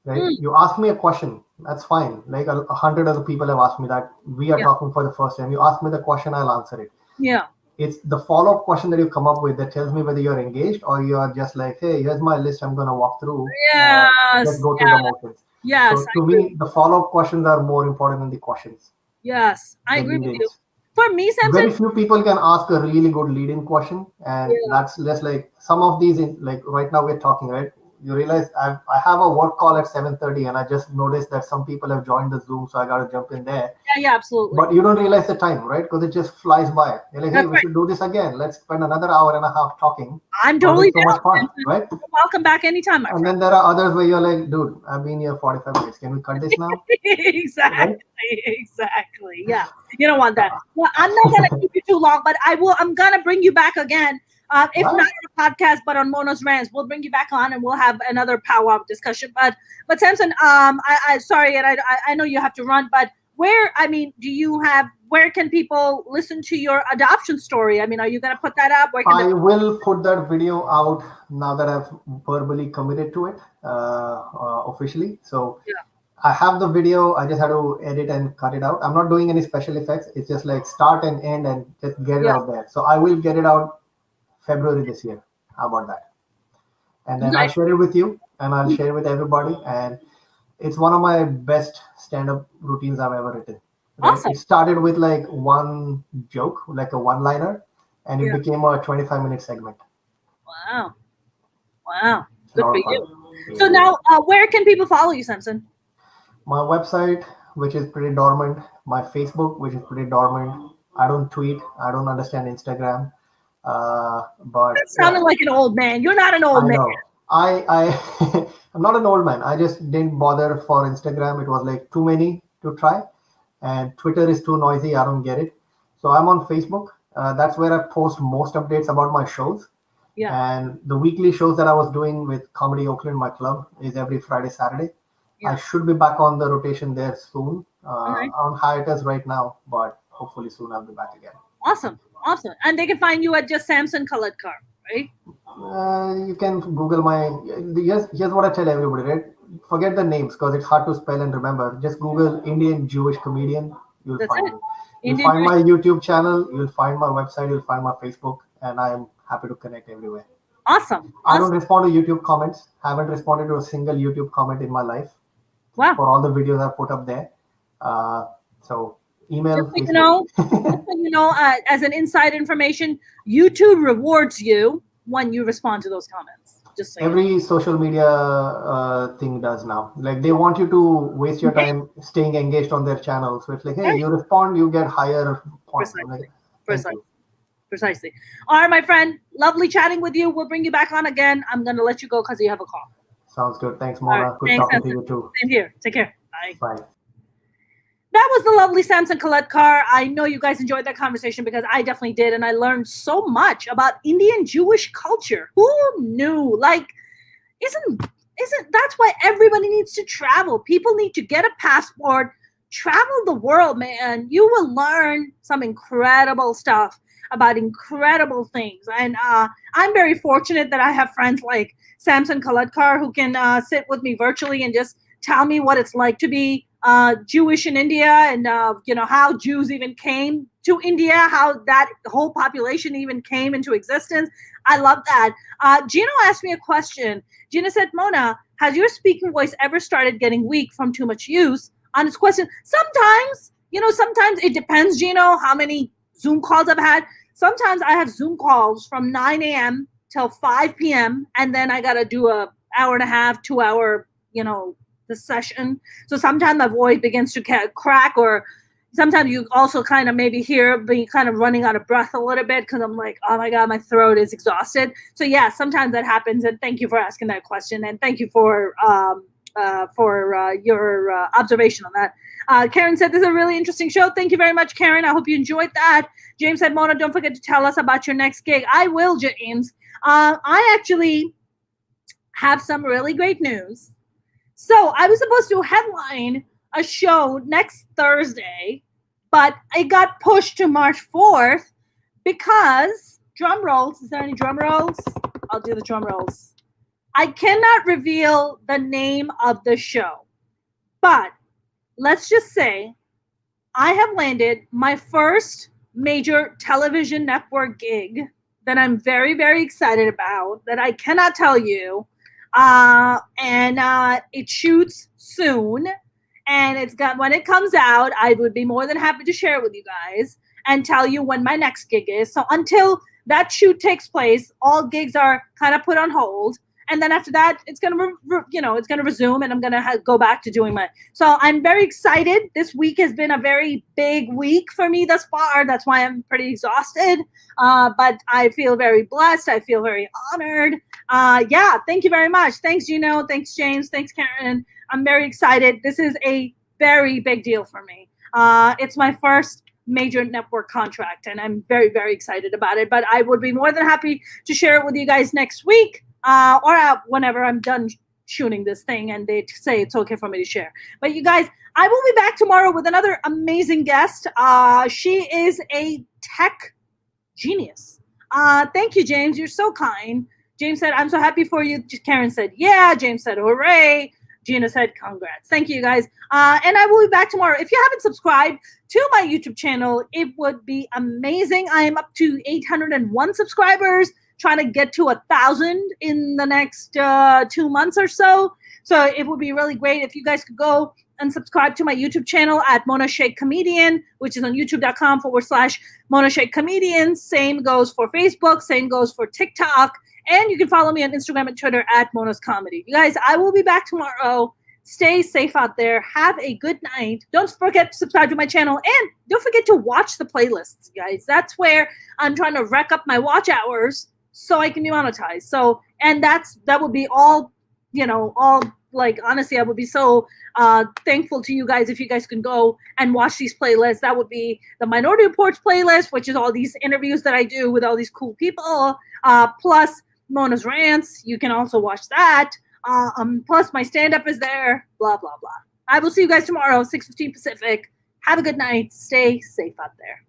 Right? You ask me a question, that's fine. Like 100 other people have asked me that. We are talking for the first time. You ask me the question, I'll answer it. Yeah. It's the follow-up question that you come up with that tells me whether you're engaged or you are just like, hey, here's my list, I'm going to walk through. Let's Yes. go through the motions. Yes. So to me, the follow-up questions are more important than the questions. Yes, I The agree with you. lead-ins. For me, Samson, Very few people can ask a really good lead-in question, and Yeah. that's just like some of these. Like right now, we're talking, right? You realize I have a work call at 7:30, and I just noticed that some people have joined the Zoom, so I got to jump in there. yeah, absolutely. But you don't realize the time, right? Because it just flies by. You're like, hey, That's we right. should do this again. Let's spend another hour and a half talking. I'm Because totally it's so much down, fun, Samson. right? You're welcome back anytime, my And friend. then there are others where you're like, dude, I've been here 45 minutes. Can we cut this now? Exactly. Exactly. Yeah. You don't want that. Well, I'm not gonna keep you too long, but I'm gonna bring you back again. If What? not on a podcast, but on Mono's Rants, we'll bring you back on and we'll have another powwow discussion. But Samson, I sorry, and I know you have to run, but where can people listen to your adoption story? I mean, are you gonna put that up? Where can I will put that video out now that I've verbally committed to it officially. So Yeah. I have the video. I just had to edit and cut it out. I'm not doing any special effects. It's just like start and end and just get it Yeah. out there. So I will get it out February this year. How about that? And then I'll Nice. share it with you and I'll share it with everybody. And it's one of my best stand-up routines I've ever written. Right? Awesome. It started with like one joke, like a one-liner, and it Yeah. became a 25-minute segment. Wow. Wow. It's a Good lot for of fun. you. So now, where can people follow you, Samson? My website, which is pretty dormant, my Facebook, which is pretty dormant. I don't tweet. I don't understand Instagram. But That sounded like an old man. You're not an old I man. know. I'm not an old man. I just didn't bother for Instagram. It was like too many to try, and Twitter is too noisy. I don't get it. So I'm on Facebook. That's where I post most updates about my shows. Yeah. And the weekly shows that I was doing with Comedy Oakland, my club, is every Friday, Saturday. Yeah. I should be back on the rotation there soon. Alright. On hiatus right now, but hopefully soon I'll be back again. Awesome. Awesome. And they can find you at just Samson Koletkar, right? You can Google my. Here's what I tell everybody, right? Forget the names because it's hard to spell and remember. Just Google Indian Jewish comedian. You'll That's find it. me. You'll Indian find my YouTube channel. You'll find my website. You'll find my Facebook, and I'm happy to connect everywhere. Awesome. I don't Awesome. respond to YouTube comments. Haven't responded to a single YouTube comment in my life Wow. for all the videos I've put up there. So email. Just so you know, as an inside information, YouTube rewards you when you respond to those comments. Just so you know. Every social media thing does now. Like they want you to waste your time staying engaged on their channel. So it's like, hey, you respond, you get higher points. Precisely. All right, my friend. Lovely chatting with you. We'll bring you back on again. I'm going to let you go because you have a call. Sounds good. Thanks, Mona. Right. Good Thanks, talking Samson. to you too. Same here. Take care. Bye. Bye. That was the lovely Samson Koletkar. I know you guys enjoyed that conversation because I definitely did. And I learned so much about Indian Jewish culture. Who knew? Like, isn't that's why everybody needs to travel? People need to get a passport, travel the world, man. You will learn some incredible stuff about incredible things. And I'm very fortunate that I have friends like Samson Koletkar who can sit with me virtually and just tell me what it's like to be Jewish in India and, how Jews even came to India, how that whole population even came into existence. I love that. Gino asked me a question. Gina said, Mona, has your speaking voice ever started getting weak from too much use? On his question, sometimes it depends, Gino, how many Zoom calls I've had. Sometimes I have Zoom calls from 9 a.m. till 5 p.m. and then I got to do a hour and a half, 2 hour, the session. So sometimes my voice begins to crack, or sometimes you also kind of maybe hear me kind of running out of breath a little bit because I'm like, oh my God, my throat is exhausted. So yeah, sometimes that happens. And thank you for asking that question. And thank you for your observation on that. Karen said, this is a really interesting show. Thank you very much, Karen. I hope you enjoyed that. James said, Mona, don't forget to tell us about your next gig. I will, James. I actually have some really great news. So I was supposed to headline a show next Thursday, but it got pushed to March 4th because, drum rolls, is there any drum rolls? I'll do the drum rolls. I cannot reveal the name of the show, but let's just say I have landed my first major television network gig that I'm very, very excited about that I cannot tell you. And it shoots soon. And when it comes out, I would be more than happy to share it with you guys and tell you when my next gig is. So until that shoot takes place, all gigs are kind of put on hold. And then after that, it's gonna resume, and I'm gonna go back to doing my. So I'm very excited. This week has been a very big week for me thus far. That's why I'm pretty exhausted. But I feel very blessed. I feel very honored. Yeah, thank you very much. Thanks, Gino. Thanks, James. Thanks, Karen. I'm very excited. This is a very big deal for me. It's my first major network contract, and I'm very, very excited about it. But I would be more than happy to share it with you guys next week. Or whenever I'm done shooting this thing and they say it's okay for me to share. But you guys, I will be back tomorrow with another amazing guest. She is a tech genius. Thank you, James. You're so kind. James said, I'm so happy for you. Karen said, yeah. James said, hooray. Gina said, congrats. Thank you, guys. And I will be back tomorrow. If you haven't subscribed to my YouTube channel, it would be amazing. I am up to 801 subscribers. Trying to get to 1,000 in the next 2 months or so. So it would be really great if you guys could go and subscribe to my YouTube channel at Mona Shaikh Comedian, which is on youtube.com/Mona Shaikh Comedian. Same goes for Facebook. Same goes for TikTok. And you can follow me on Instagram and Twitter at Mona's Comedy. You guys, I will be back tomorrow. Stay safe out there. Have a good night. Don't forget to subscribe to my channel. And don't forget to watch the playlists, guys. That's where I'm trying to rack up my watch hours so I can be monetized. So, and that would be all, honestly, I would be so thankful to you guys if you guys can go and watch these playlists. That would be the Minority Reports playlist, which is all these interviews that I do with all these cool people, plus Mona's Rants. You can also watch that. Plus my stand-up is there, blah, blah, blah. I will see you guys tomorrow, 6:15 Pacific. Have a good night. Stay safe out there.